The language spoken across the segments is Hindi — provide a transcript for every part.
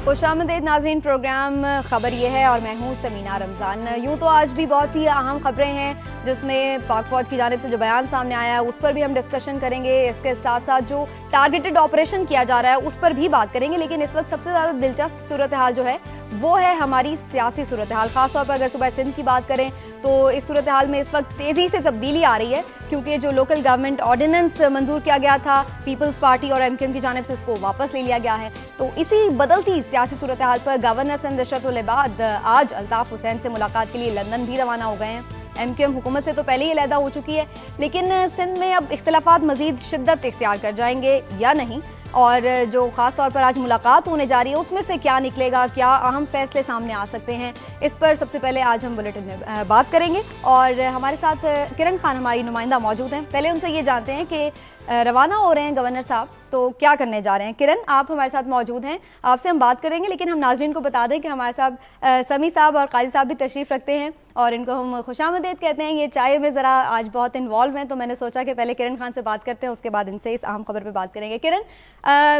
खुशामदीद नाज़रीन, प्रोग्राम खबर ये है और मैं हूँ समीना रमज़ान। यूँ तो आज भी बहुत सी अहम खबरें हैं जिसमें पाक फौज की जानिब से जो बयान सामने आया है उस पर भी हम डिस्कशन करेंगे। इसके साथ साथ जो टारगेटेड ऑपरेशन किया जा रहा है उस पर भी बात करेंगे। लेकिन इस वक्त सबसे ज़्यादा दिलचस्प सूरत हाल जो है वो है हमारी सियासी सूरत हाल। ख़ासतौर पर अगर सुबह सिंध की बात करें तो इस सूरत हाल में इस वक्त तेज़ी से तब्दीली आ रही है, क्योंकि जो लोकल गवर्नमेंट ऑर्डिनेंस मंजूर किया गया था पीपल्स पार्टी और MQM की जानिब से उसको वापस ले लिया गया है। तो इसी बदलती सियासी सूरत हाल पर गवर्नर सिंध इशरत उल इबाद आज अल्ताफ हुसैन से मुलाकात के लिए लंदन भी रवाना हो गए हैं। MQM हुकूमत से तो पहले ही अलहदा हो चुकी है, लेकिन सिंध में अब इख्तिलाफात मजीद शिद्दत इख्तियार कर जाएंगे या नहीं, और जो ख़ास तौर पर आज मुलाकात होने जा रही है उसमें से क्या निकलेगा, क्या अहम फैसले सामने आ सकते हैं, इस पर सबसे पहले आज हम बुलेटिन में बात करेंगे। और हमारे साथ किरण खान हमारी नुमाइंदा मौजूद हैं। पहले उनसे ये जानते हैं कि रवाना हो रहे हैं गवर्नर साहब, तो क्या करने जा रहे हैं। किरण, आप हमारे साथ मौजूद हैं, आपसे हम बात करेंगे, लेकिन हम नाज़रीन को बता दें कि हमारे साथ समी साहब और काजी साहब भी तशरीफ़ रखते हैं और इनको हम खुशामदीद कहते हैं। ये चाय में ज़रा आज बहुत इन्वॉल्व हैं, तो मैंने सोचा कि पहले किरण खान से बात करते हैं, उसके बाद इनसे इस अहम खबर पर बात करेंगे। किरण,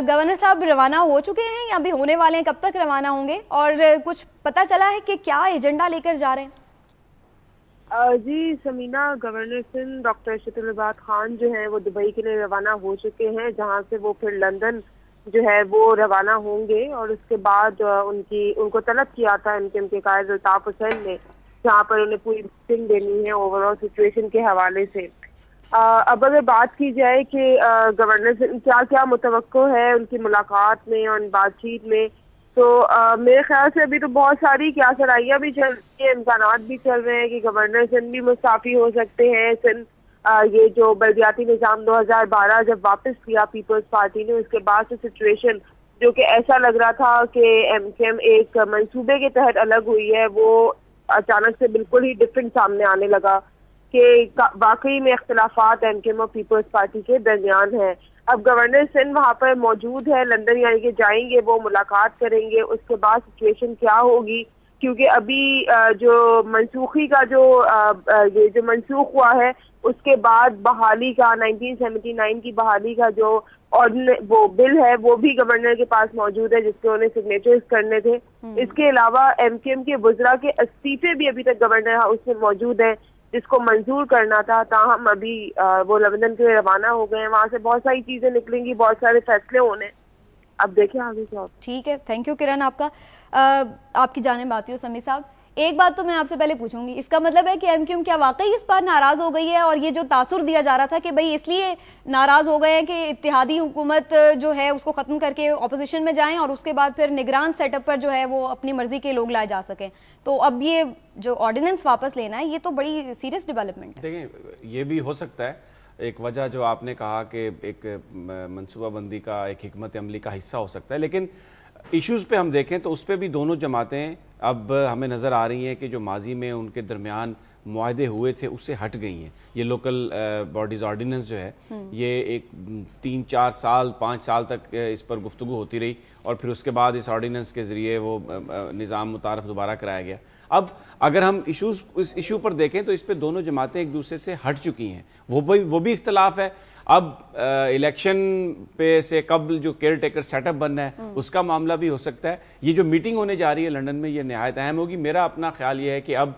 गवर्नर साहब रवाना हो चुके हैं या अभी होने वाले हैं, कब तक रवाना होंगे और कुछ पता चला है कि क्या एजेंडा लेकर जा रहे हैं? जी समीना, गवर्नर सिंध डॉक्टर इशरत उल इबाद खान जो है वो दुबई के लिए रवाना हो चुके हैं, जहां से वो फिर लंदन जो है वो रवाना होंगे। और उसके बाद उनको तलब किया था MQM के कायद अल्ताफ हुसैन ने, जहां पर उन्हें पूरी ब्रीफिंग देनी है ओवरऑल सिचुएशन के हवाले से। अब अगर बात की जाए कि गवर्नर सिंध क्या क्या मुतवक्को है उनकी मुलाकात में और बातचीत में, तो मेरे ख्याल से अभी तो बहुत सारी क्या सराइयाँ भी चल रही है, इम्कानात भी चल रहे हैं कि गवर्नर सिंध भी मुस्ताफ़ी हो सकते हैं। सिंध ये जो बल्दियाती निज़ाम 2012 जब वापस किया पीपल्स पार्टी ने, उसके बाद से सिचुएशन जो कि ऐसा लग रहा था कि MQM एक मंसूबे के तहत अलग हुई है, वो अचानक से बिल्कुल ही डिफरेंट सामने आने लगा कि वाकई में इख्तिलाफात MQM और पीपल्स पार्टी के दरमियान है। अब गवर्नर सिंध वहाँ पर मौजूद है लंदन, यानी कि जाएंगे, वो मुलाकात करेंगे, उसके बाद सिचुएशन क्या होगी, क्योंकि अभी जो मनसूखी का ये जो मनसूख हुआ है उसके बाद बहाली का 1979 की बहाली का जो वो बिल है वो भी गवर्नर के पास मौजूद है, जिसके उन्हें सिग्नेचर्स करने थे। इसके अलावा MQM के वज़रा के इस्तीफे भी अभी तक गवर्नर हाउस में मौजूद है, जिसको मंजूर करना था। ताहम अभी वो लंदन के लिए रवाना हो गए हैं, वहाँ से बहुत सारी चीजें निकलेंगी, बहुत सारे फैसले होने, अब देखें आगे क्या। ठीक है, थैंक यू किरण। आपकी जानिब आती हूँ समी साहब। एक बात तो मैं आपसे पहले पूछूंगी, इसका मतलब है कि MQM क्या वाकई इस बार नाराज हो गई है, और ये जो तासुर दिया जा रहा था कि भाई इसलिए नाराज हो गए हैं कि इत्तेहादी हुकूमत जो है उसको खत्म करके ऑपोजिशन में जाएं और उसके बाद फिर निगरान सेटअप पर जो है वो अपनी मर्जी के लोग लाए जा सकें, तो अब ये जो ऑर्डिनेंस वापस लेना है ये तो बड़ी सीरियस डेवलपमेंट है। देखिए, ये भी हो सकता है एक वजह जो आपने कहा कि एक मनसूबाबंदी का एक हिकमत अमली का हिस्सा हो सकता है, लेकिन इश्यूज़ पे हम देखें तो उस पर भी दोनों जमातें अब हमें नज़र आ रही हैं कि जो माजी में उनके दरमियान मुआहदे हुए थे उससे हट गई हैं। ये लोकल बॉडीज़ ऑर्डिनेंस जो है ये एक 3-4 साल 5 साल तक इस पर गुफ्तगू होती रही और फिर उसके बाद इस ऑर्डिनेंस के ज़रिए वो निज़ाम मुतारफ़ दोबारा कराया गया। अब अगर हम इस इशू पर देखें तो इस पर दोनों जमातें एक दूसरे से हट चुकी हैं, वो भी इख्तलाफ है। अब इलेक्शन पे से कब जो केयर टेकर सेटअप बनना है उसका मामला भी हो सकता है। ये जो मीटिंग होने जा रही है लंदन में ये निहायत अहम होगी। मेरा अपना ख्याल ये है कि अब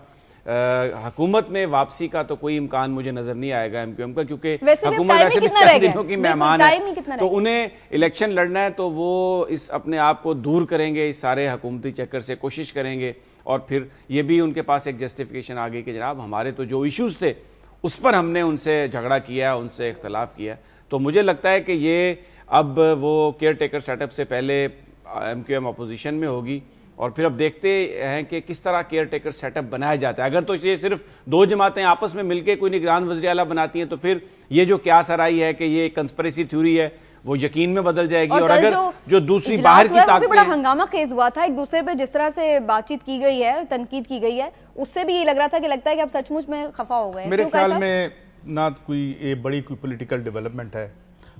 हुकूमत में वापसी का तो कोई इम्कान मुझे नजर नहीं आएगा MQM का, क्योंकि हुकूमत ऐसे भी 4 दिनों की मेहमान है, तो उन्हें इलेक्शन लड़ना है तो वो इस अपने आप को दूर करेंगे इस सारे हुकूमती चक्कर से, कोशिश करेंगे, और फिर ये भी उनके पास एक जस्टिफिकेशन आ गई कि जनाब हमारे तो जो इश्यूज थे उस पर हमने उनसे झगड़ा किया, उनसे इख्तलाफ किया। तो मुझे लगता है कि ये अब वो केयर टेकर सेटअप से पहले MQM अपोजिशन में होगी और फिर अब देखते हैं कि किस तरह केयर टेकर सेटअप बनाया जाता है। अगर तो ये सिर्फ 2 जमातें आपस में मिलकर कोई निगरान वज़ीर आला बनाती हैं तो फिर ये जो क्या सराई है कि ये कंस्पिरेसी थ्योरी है वो यकीन में बदल जाएगी। और अगर जो दूसरी बाहर की ताकतें, बड़ा हंगामा खेज हुआ था एक दूसरे पे, जिस तरह से बातचीत की गई है, तनकीद की गई है, उससे भी ये लग रहा था कि लगता है कि अब सचमुच में खफा हो गए। मेरे ख्याल में ना कोई बड़ी कोई पॉलिटिकल डेवलपमेंट है,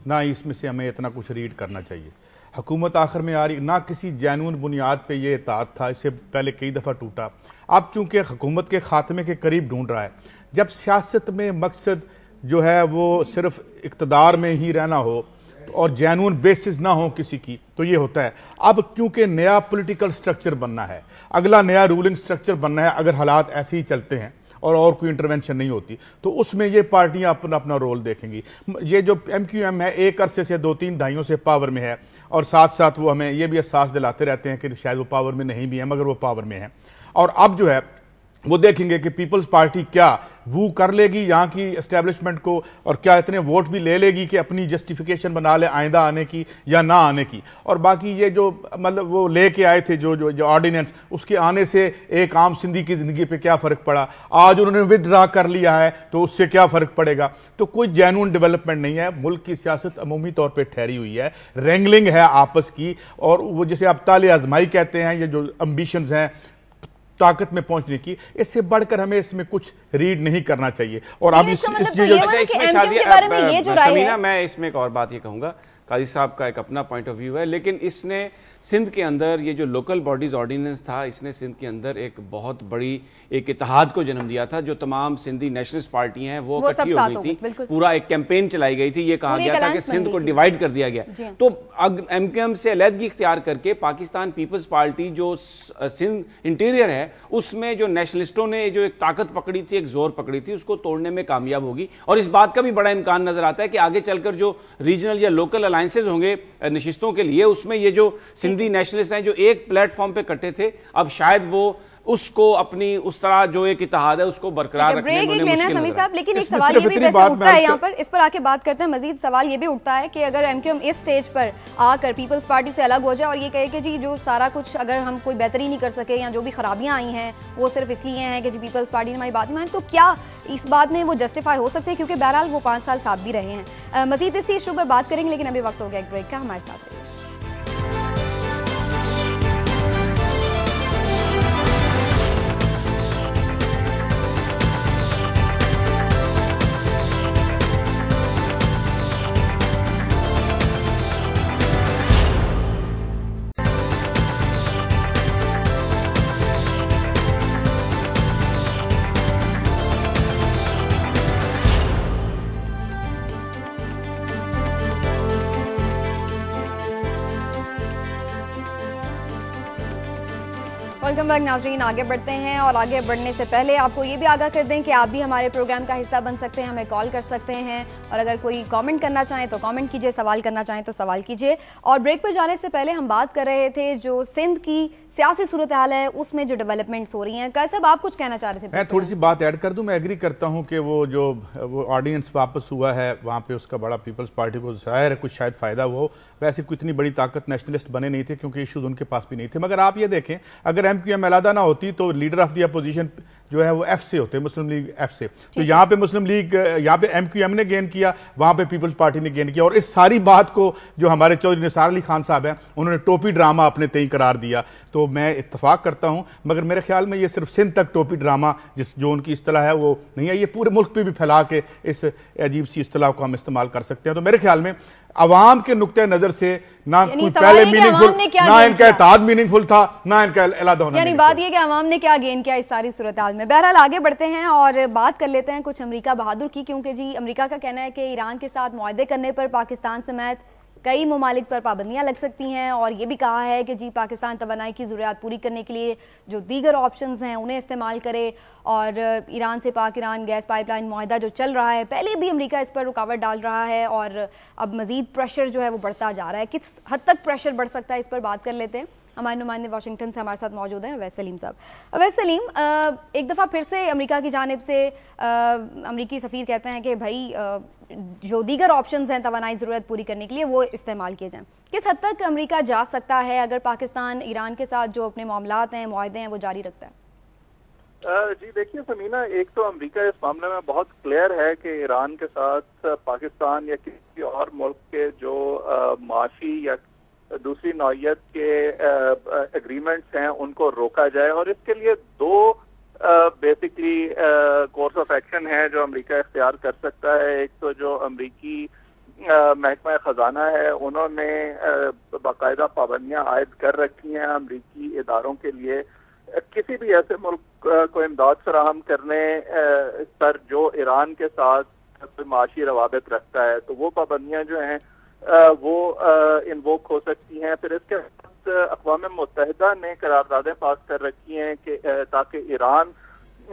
ना इसमें से हमें इतना कुछ रीड करना चाहिए। हुकूमत आखिर में आ रही, ना किसी जेन्युइन बुनियाद पे ये इताद था, इससे पहले कई दफ़ा टूटा। अब चूंकि हुकूमत के खात्मे के करीब ढूंढ रहा है, जब सियासत में मकसद जो है वो सिर्फ इक़्तिदार में ही रहना हो और जेन्युइन बेसिस ना हो किसी की, तो ये होता है। अब क्योंकि नया पॉलिटिकल स्ट्रक्चर बनना है, अगला नया रूलिंग स्ट्रक्चर बनना है, अगर हालात ऐसे ही चलते हैं और कोई इंटरवेंशन नहीं होती तो उसमें ये पार्टियां अपना अपना रोल देखेंगी। ये जो MQM है एक अरसे से 2-3 दहाइयों से पावर में है, और साथ साथ वो हमें ये भी एहसास दिलाते रहते हैं कि शायद वो पावर में नहीं भी है, मगर वो पावर में है। और अब जो है वो देखेंगे कि पीपल्स पार्टी क्या वो कर लेगी यहाँ की एस्टेब्लिशमेंट को, और क्या इतने वोट भी ले लेगी कि अपनी जस्टिफिकेशन बना ले आइंदा आने की या ना आने की। और बाकी ये जो मतलब वो लेके आए थे जो ऑर्डिनेंस, उसके आने से एक आम सिंधी की जिंदगी पे क्या फर्क पड़ा, आज उन्होंने विदड्रा कर लिया है तो उससे क्या फर्क पड़ेगा। तो कोई जेन्युइन डेवलपमेंट नहीं है। मुल्क की सियासत अमूमी तौर पर ठहरी हुई है, रेंगलिंग है आपस की, और वो जिसे आप ताले आजमाई कहते हैं, ये जो एम्बिशंस हैं ताकत में पहुंचने की, इससे बढ़कर हमें इसमें कुछ रीड नहीं करना चाहिए। और अब इसमें समीना, मैं इसमें एक और बात ये कहूंगा, काजी साहब का एक अपना पॉइंट ऑफ व्यू है, लेकिन इसने सिंध के अंदर ये जो लोकल बॉडीज ऑर्डिनेंस था, इसने सिंध के अंदर एक बहुत बड़ी एक इत्तेहाद को जन्म दिया था। जो तमाम सिंधी नेशनलिस्ट पार्टी हैं वो इकट्ठी हो गई थी, पूरा एक कैंपेन चलाई गई थी, ये कहा गया था कि सिंध को डिवाइड कर दिया गया। तो MQM से अलहदगी इख्तियार करके पाकिस्तान पीपल्स पार्टी जो सिंध इंटीरियर है उसमें जो नेशनलिस्टों ने जो एक ताकत पकड़ी थी, एक जोर पकड़ी थी, उसको तोड़ने में कामयाब होगी। और इस बात का भी बड़ा इम्कान नजर आता है कि आगे चलकर जो रीजनल या लोकल अलायंसेज होंगे नशिस्तों के लिए, उसमें ये जो सिंधी नेशनलिस्ट हैं जो एक प्लेटफॉर्म पे इकट्ठे थे, अब शायद वो उसको अपनी उस तरह जो एक इत्तेहाद है उसको बरकरार रखने में मुश्किल नजर साहब। लेकिन एक सवाल ये भी वैसे उठता है यहाँ पर, इस पर आके बात करते हैं मजीद। सवाल ये भी उठता है कि अगर MQM इस स्टेज पर आकर पीपल्स पार्टी से अलग हो जाए और ये कहे कि जी जो सारा कुछ अगर हम कोई बेहतरी नहीं कर सके या जो भी खराबियां आई हैं वो सिर्फ इसलिए हैं कि जी पीपल्स पार्टी ने हमारी बात नहीं मानी, तो क्या इस बात में वो जस्टिफाई हो सकते हैं? क्योंकि बहरहाल वो 5 साल साथ भी रहे हैं। मजीद इसी इशू पर बात करेंगे, लेकिन अभी वक्त हो गया एक ब्रेक का। हमारे साथ रहिए। वेलकम बैक नाज़रीन, आगे बढ़ते हैं। और आगे बढ़ने से पहले आपको ये भी आगाह कर दें कि आप भी हमारे प्रोग्राम का हिस्सा बन सकते हैं, हमें कॉल कर सकते हैं, और अगर कोई कमेंट करना चाहें तो कमेंट कीजिए, सवाल करना चाहें तो सवाल कीजिए। और ब्रेक पर जाने से पहले हम बात कर रहे थे जो सिंध की सियासी सूरत हाल है उसमें जो डेवलपमेंट्स हो रही हैं। कैसे आप कुछ कहना चाह रहे थे? मैं थोड़ी सी बात ऐड कर दूं। मैं एग्री करता हूं कि वो ऑर्डिनेंस वापस हुआ है वहां पे उसका बड़ा पीपल्स पार्टी को जाहिर है कुछ शायद फायदा हो। वैसे कोई इतनी बड़ी ताकत नेशनलिस्ट बने नहीं थे क्योंकि इश्यूज उनके पास भी नहीं थे। मगर आप ये देखें, अगर MQM अलहदा ना होती तो लीडर ऑफ द अपोजिशन जो है वो F से होते, मुस्लिम लीग F से। तो यहाँ पे मुस्लिम लीग, यहाँ पे MQM ने गेन किया, वहां पे पीपल्स पार्टी ने गेन किया। और इस सारी बात को जो हमारे चौधरी निसार अली खान साहब हैं उन्होंने टोपी ड्रामा अपने तय करार दिया। तो मैं इत्तफाक करता हूं, मगर मेरे ख्याल में ये सिर्फ सिंध तक टोपी ड्रामा जो उनकी इस्तिलाह है वो नहीं है, ये पूरे मुल्क पे भी फैला के इस अजीब सी इस्तिलाह को हम इस्तेमाल कर सकते हैं। तो मेरे ख्याल में अवाम के नुक्ते नजर से ना कोई पहले मीनिंगफुल, ना इनका इत्तेहाद मीनिंगफुल था, ना इनका अलग होना। यानी बात ये कि अवाम ने क्या गेन किया इस सारी सूरत हाल में। बहरहाल आगे बढ़ते हैं और बात कर लेते हैं कुछ अमेरिका बहादुर की, क्योंकि जी अमेरिका का कहना है कि ईरान के साथ मुआहदे करने पर पाकिस्तान समेत कई ममालिक पर पाबंदियां लग सकती हैं। और ये भी कहा है कि जी पाकिस्तान तवानाई की ज़रूरत पूरी करने के लिए जो दीगर ऑप्शंस हैं उन्हें इस्तेमाल करे। और ईरान से पाक ईरान गैस पाइपलाइन मुआहदा जो चल रहा है, पहले भी अमेरिका इस पर रुकावट डाल रहा है और अब मज़ीद प्रेशर जो है वो बढ़ता जा रहा है। किस हद तक प्रेशर बढ़ सकता है इस पर बात कर लेते हैं। हमारे नुमाइंदे वाशिंगटन से हमारे साथ मौजूद हैं अवैस सलीम साहब। अवैस सलीम, एक दफ़ा फिर से अमेरिका की जानिब से अमेरिकी सफ़ीर कहते हैं कि भाई जो दीगर ऑप्शंस हैं तवानाई ज़रूरत पूरी करने के लिए वो इस्तेमाल किए जाएं। किस हद तक अमेरिका जा सकता है अगर पाकिस्तान ईरान के साथ जो अपने मामलात हैं, मुआहदे हैं, वो जारी रखता है? जी देखिए समीना, एक तो अमेरिका इस मामले में बहुत क्लियर है कि ईरान के साथ पाकिस्तान या किसी और मुल्क के जो माशी या दूसरी नौयत के एग्रीमेंट्स हैं उनको रोका जाए। और इसके लिए दो बेसिकली कोर्स ऑफ एक्शन है जो अमेरिका इख्तियार कर सकता है। एक तो जो अमेरिकी महकमा खजाना है उन्होंने बाकायदा पाबंदियां आयद कर रखी हैं अमेरिकी इदारों के लिए किसी भी ऐसे मुल्क को इमदाद फराहम करने पर जो ईरान के साथ माशी रवाबित रखता है। तो वो पाबंदियां जो हैं वो इन्वोक हो सकती हैं। फिर इसके बाद अक़वाम मुत्तहिदा ने करारदादें पास कर रखी हैं कि ताकि ईरान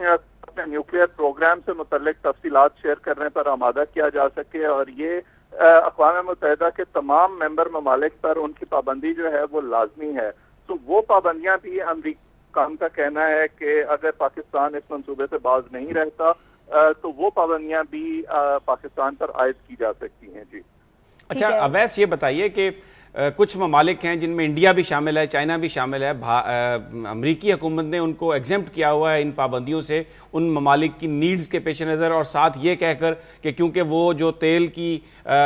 अपने न्यूक्लियर प्रोग्राम से मुतल्लिक तफसीलात शेयर करने पर आमादा किया जा सके, और ये अक़वाम मुत्तहिदा के तमाम मेंबर ममालिक पर उनकी पाबंदी जो है वो लाजमी है। तो वो पाबंदियां भी अमरीका का कहना है कि अगर पाकिस्तान इस मंसूबे से बाज नहीं रहता तो वो पाबंदियां भी पाकिस्तान पर आयद की जा सकती हैं। जी अच्छा अवैस, ये बताइए कि कुछ ममालिक हैं जिनमें इंडिया भी शामिल है, चाइना भी शामिल है, अमरीकी हुकूमत ने उनको एग्जेम्प्ट किया हुआ है इन पाबंदियों से उन ममालिक की नीड्स के पेश नज़र, और साथ ये कहकर कि क्योंकि वो जो तेल की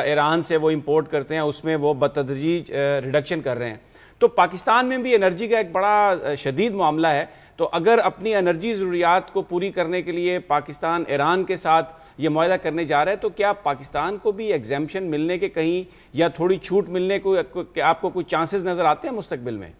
ईरान से वो इंपोर्ट करते हैं उसमें वो बतदरीज रिडक्शन कर रहे हैं। तो पाकिस्तान में भी एनर्जी का एक बड़ा शदीद मामला है। तो अगर अपनी एनर्जी ज़रूरियात को पूरी करने के लिए पाकिस्तान ईरान के साथ ये मुआहदा करने जा रहा है, तो क्या पाकिस्तान को भी एग्जेम्पशन मिलने के कहीं या थोड़ी छूट मिलने को आपको कोई चांसेस नज़र आते हैं मुस्तकबिल में?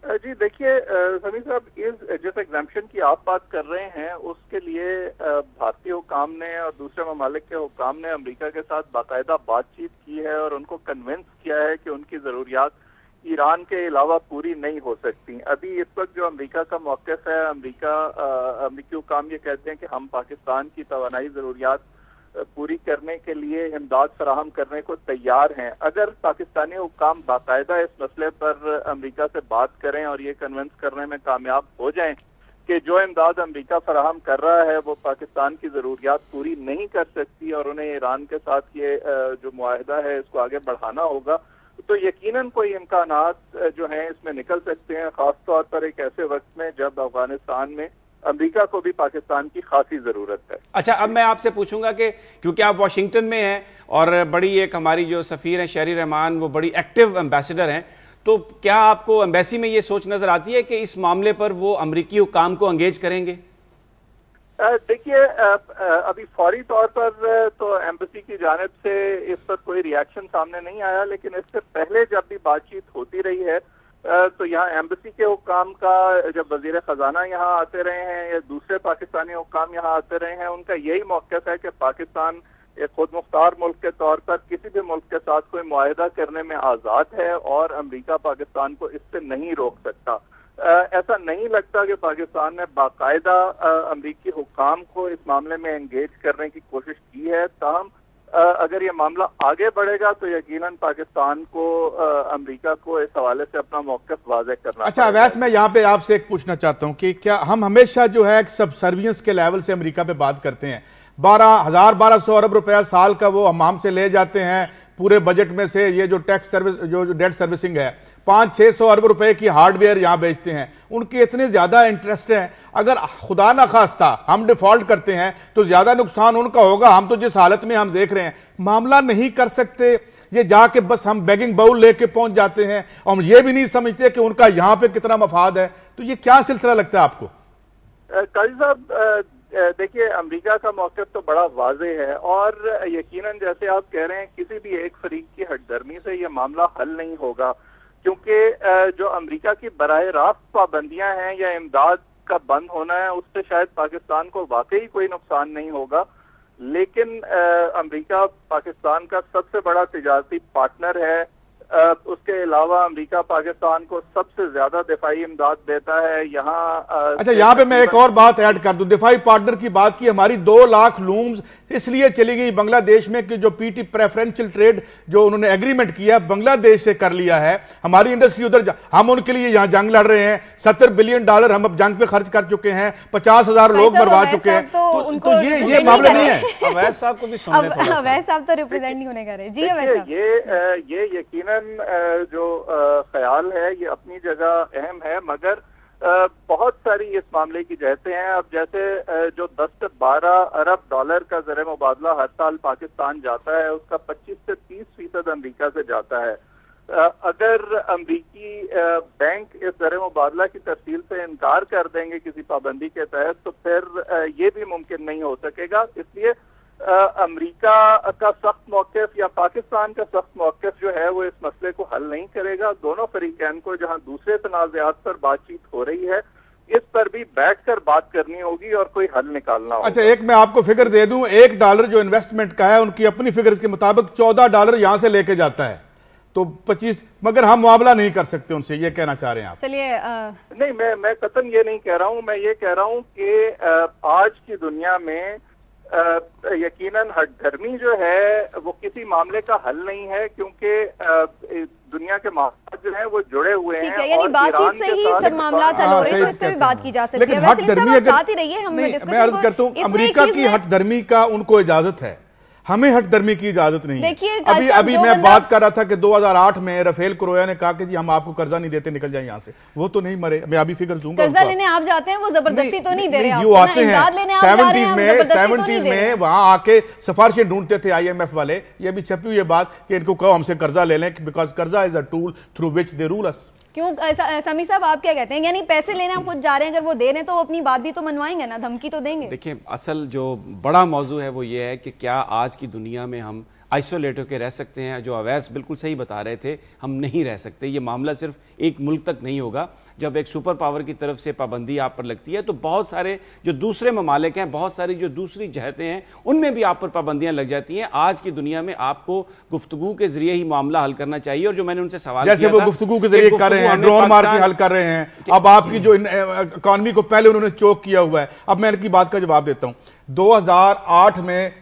जी देखिए समीर साहब, जिस एग्जाम्पशन की आप बात कर रहे हैं उसके लिए भारतीय हुकाम ने और दूसरे ममालिक के हुकाम ने अमेरिका के साथ बाकायदा बातचीत की है और उनको कन्विंस किया है कि उनकी ज़रूरियात ईरान के अलावा पूरी नहीं हो सकती। अभी इस वक्त जो अमेरिका का मौक़िफ़ है, अमेरिकी हुकाम ये कहते हैं कि हम पाकिस्तान की तवानाई ज़रूरियात पूरी करने के लिए इमदाद फराहम करने को तैयार हैं। अगर पाकिस्तानी हुकाम बाकायदा इस मसले पर अमेरिका से बात करें और ये कन्विंस करने में कामयाब हो जाएं कि जो इमदाद अमेरिका फराहम कर रहा है वो पाकिस्तान की ज़रूरियात पूरी नहीं कर सकती और उन्हें ईरान के साथ ये जो मुआहदा है इसको आगे बढ़ाना होगा, तो यकीनन कोई इम्कानात जो हैं इसमें निकल सकते हैं, खास तौर पर एक ऐसे वक्त में जब अफगानिस्तान में अमेरिका को भी पाकिस्तान की खासी जरूरत है। अच्छा, अब मैं आपसे पूछूंगा कि क्योंकि आप वाशिंगटन में हैं और बड़ी एक हमारी जो सफीर हैं शहरी रहमान, वो बड़ी एक्टिव एम्बेसडर हैं, तो क्या आपको एम्बेसी में ये सोच नजर आती है कि इस मामले पर वो अमरीकी हुकाम को एंगेज करेंगे? देखिए अभी फौरी तौर पर तो एम्बेसी की जानिब से इस पर कोई रिएक्शन सामने नहीं आया, लेकिन इससे पहले जब भी बातचीत होती रही है तो यहाँ एम्बेसी के हुकाम का, जब वजीर खजाना यहाँ आते रहे हैं या दूसरे पाकिस्तानी हुकाम यहाँ आते रहे हैं, उनका यही मौक़िफ़ है कि पाकिस्तान एक खुद मुख्तार मुल्क के तौर पर किसी भी मुल्क के साथ कोई मुआहदा करने में आज़ाद है और अमेरिका पाकिस्तान को इससे नहीं रोक सकता। ऐसा नहीं लगता कि पाकिस्तान ने बाकायदा अमेरिकी हुकाम को इस मामले में एंगेज करने की कोशिश की है। ताहम अगर ये मामला आगे बढ़ेगा तो यकीनन पाकिस्तान को अमेरिका को इस हवाले से अपना मौक़िफ़ वाज़ेह करना। अच्छा अवैस, मैं यहाँ पे आपसे एक पूछना चाहता हूँ कि क्या हम हमेशा जो है सबसर्वियंस के लेवल से अमेरिका पे बात करते हैं, 1200 अरब रुपया साल का वो हमाम से ले जाते हैं पूरे बजट में से, ये जो टैक्स सर्विस जो डेट सर्विसिंग है 500-600 अरब रुपए की हार्डवेयर यहां बेचते हैं, उनके इतने ज्यादा इंटरेस्ट हैं, अगर खुदा ना खास्ता हम डिफॉल्ट करते हैं तो ज्यादा नुकसान उनका होगा। हम तो जिस हालत में हम देख रहे हैं मामला नहीं कर सकते, ये जाके बस हम बेगिंग बाउल लेके पहुंच जाते हैं और ये भी नहीं समझते कि उनका यहां पे कितना मफाद है। तो ये क्या सिलसिला लगता है आपको? काजी साहब देखिए, अमेरिका का मौक़िफ़ तो बड़ा वाज़ेह है और यकीनन जैसे आप कह रहे हैं किसी भी एक फरीक की हटदर्मी से ये मामला हल नहीं होगा, क्योंकि जो अमेरिका की बराह रास्त पाबंदियां हैं या इमदाद का बंद होना है उससे शायद पाकिस्तान को वाकई कोई नुकसान नहीं होगा, लेकिन अमेरिका पाकिस्तान का सबसे बड़ा तिजारती पार्टनर है। उसके अलावा अमेरिका पाकिस्तान को सबसे ज्यादा दिफाई इमदाद देता है। यहाँ अच्छा, यहाँ पे मैं एक और बात ऐड कर दूं, दिफाई पार्टनर की बात की, हमारी 2 लाख लूम्स इसलिए चली गई बांग्लादेश में कि जो पीटी प्रेफरेंशियल ट्रेड जो उन्होंने एग्रीमेंट किया बांग्लादेश से कर लिया है, हमारी इंडस्ट्री उधर, हम उनके लिए यहाँ जंग लड़ रहे हैं, $70 बिलियन हम अब जंग पे खर्च कर चुके हैं, 50,000 लोग मरवा चुके हैं। तो ये मामला नहीं है। अवैस साहब को भी सुन ले थोड़ा सा। अवैस साहब तो रिप्रेजेंट नहीं होने का रहे। जी अवैस साहब, ये यकीनन जो ख्याल है ये अपनी जगह अहम है, मगर बहुत सारी इस मामले की जहतें हैं। अब जैसे जो 10 से 12 अरब डॉलर का ज़र मुबादला हर साल पाकिस्तान जाता है, उसका 25 से 30% अमेरिका से जाता है। अगर अमेरिकी बैंक इस ज़र मुबादला की तफसील से इनकार कर देंगे किसी पाबंदी के तहत, तो फिर ये भी मुमकिन नहीं हो सकेगा। इसलिए अमेरिका का सख्त मौक़िफ़ या पाकिस्तान का सख्त मौक़िफ़ जो है वो इस मसले को हल नहीं करेगा। दोनों फरीकैन को जहां दूसरे तनाज़ात पर बातचीत हो रही है, इस पर भी बैठकर बात करनी होगी और कोई हल निकालना होगा। अच्छा, एक मैं आपको फिगर दे दूं, $1 जो इन्वेस्टमेंट का है उनकी अपनी फिगर्स के मुताबिक $14 यहां से लेके जाता है, तो 25, मगर हम मुआवला नहीं कर सकते उनसे, ये कहना चाह रहे हैं आप? चलिए नहीं, मैं कतन ये नहीं कह रहा हूं। मैं ये कह रहा हूं कि आज की दुनिया में यकीनन हठधर्मी जो है वो किसी मामले का हल नहीं है, क्योंकि दुनिया के मामले जो हैं वो जुड़े हुए हैं। ठीक है, यानी बातचीत से ही सब मामला हल हो रहे हैं, तो इस पे भी बात की जा सकती है। लेकिन हठधर्मी अगर साथ ही रहिए, हम मैं अर्ज करता हूं, अमेरिका की हठधर्मी का उनको इजाजत है, हमें हठधर्मी की इजाजत नहीं है। अभी मैं बात कर रहा था कि 2008 में राफेल क्रोया ने कहा कि जी हम आपको कर्जा नहीं देते, निकल जाए यहां से। वो तो नहीं मरे, मैं अभी फिगर दूंगा। कर्जा लेने आप जाते हैं, वो जबरदस्ती तो नहीं दे रहे, जो आते हैं 70s में वहां आके सिफारिशें ढूंढते थे IMF वाले। ये भी छपी हुई है बात कि इनको कहो हमसे कर्जा ले लें, बिकॉज कर्जा is a tool through which they rule अस। क्यों समी साहब, आप क्या कहते हैं? यानी पैसे लेने हम खुद जा रहे हैं, अगर वो दे रहे हैं तो अपनी बात भी तो मनवाएंगे ना, धमकी तो देंगे। देखिए, असल जो बड़ा मौजू है वो ये है कि क्या आज की दुनिया में हम आइसोलेट होकर रह सकते हैं? जो अवैस बिल्कुल सही बता रहे थे, हम नहीं रह सकते। ये मामला सिर्फ एक मुल्क तक नहीं होगा। जब एक सुपर पावर की तरफ से पाबंदी आप पर लगती है तो बहुत सारे जो दूसरे ममालिक हैं, बहुत सारी जो दूसरी जहतें हैं, उनमें भी आप पर पाबंदियां लग जाती हैं। आज की दुनिया में आपको गुफ्तगू के जरिए ही मामला हल करना चाहिए। और जो मैंने उनसे सवाल जैसे वो गुफ्तगू के जरिए कर रहे हैं, ड्रोन मार के हल कर रहे हैं। अब आपकी जो इकॉनमी को पहले उन्होंने चोक किया हुआ है। अब मैं इनकी बात का जवाब देता हूं। 2008 में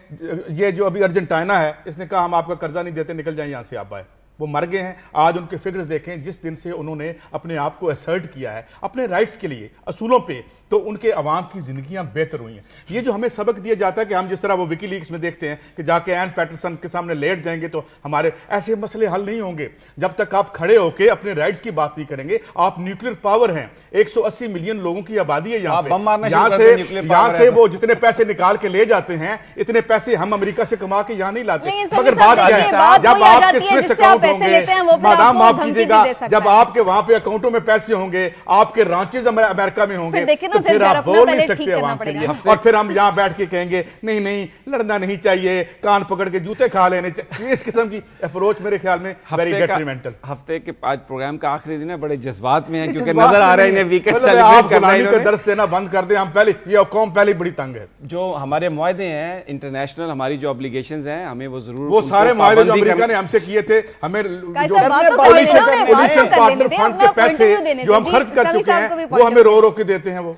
ये जो अभी अर्जेंटीना है, इसने कहा हम आपका कर्जा नहीं देते, निकल जाए यहां से आप आए। वो मर गए हैं। आज उनके फिगर्स देखें, जिस दिन से उन्होंने अपने आप को असर्ट किया है अपने राइट्स के लिए, असूलों पे, तो उनके अवाम की जिंदगियां बेहतर हुई हैं। ये जो हमें सबक दिया जाता है कि हम जिस तरह वो विकीलीक्स में देखते हैं कि जाके एन पैटरसन के सामने लेट जाएंगे तो हमारे ऐसे मसले हल नहीं होंगे जब तक आप खड़े होकर अपने राइट्स की बात नहीं करेंगे। आप न्यूक्लियर पावर हैं, 180 मिलियन लोगों की आबादी है यहाँ से वो जितने पैसे निकाल के ले जाते हैं, इतने पैसे हम अमेरिका से कमा के यहाँ नहीं लाते। मगर बात क्या है, जब आपके स्विस अकाउंट होंगे, मादाम माफ कीजिएगा, जब आपके वहां पे अकाउंटों में पैसे होंगे, आपके रांचेज अमेरिका में होंगे, तो फिर आप बोल नहीं सकते अवाम के लिए। और फिर हम यहाँ बैठ के कहेंगे नहीं नहीं लड़ना नहीं चाहिए, कान पकड़ के जूते खा लेने चाहिए। इस किस्म की अप्रोच मेरे ख्याल में वेरी डेट्रीमेंटल। हफ्ते के आज प्रोग्राम का आखिरी दिन है, बड़े जज्बात में है क्योंकि नजर आ रहे हैं वीकेंड सेलिब्रेट करना है। दर्स देना बंद कर दे। हम पहले ये कौम पहले बड़ी तंग है। जो हमारे मुआहदे हैं इंटरनेशनल, हमारी जो ऑब्लिगेशंस हैं, हमें वो जरूर, वो सारे मुआहदे जो अमेरिका ने हमसे किए थे, हमें कोलिशन पार्टनर फंड्स के पैसे जो हम खर्च कर चुके हैं, वो हमें रो रो के देते हैं। वो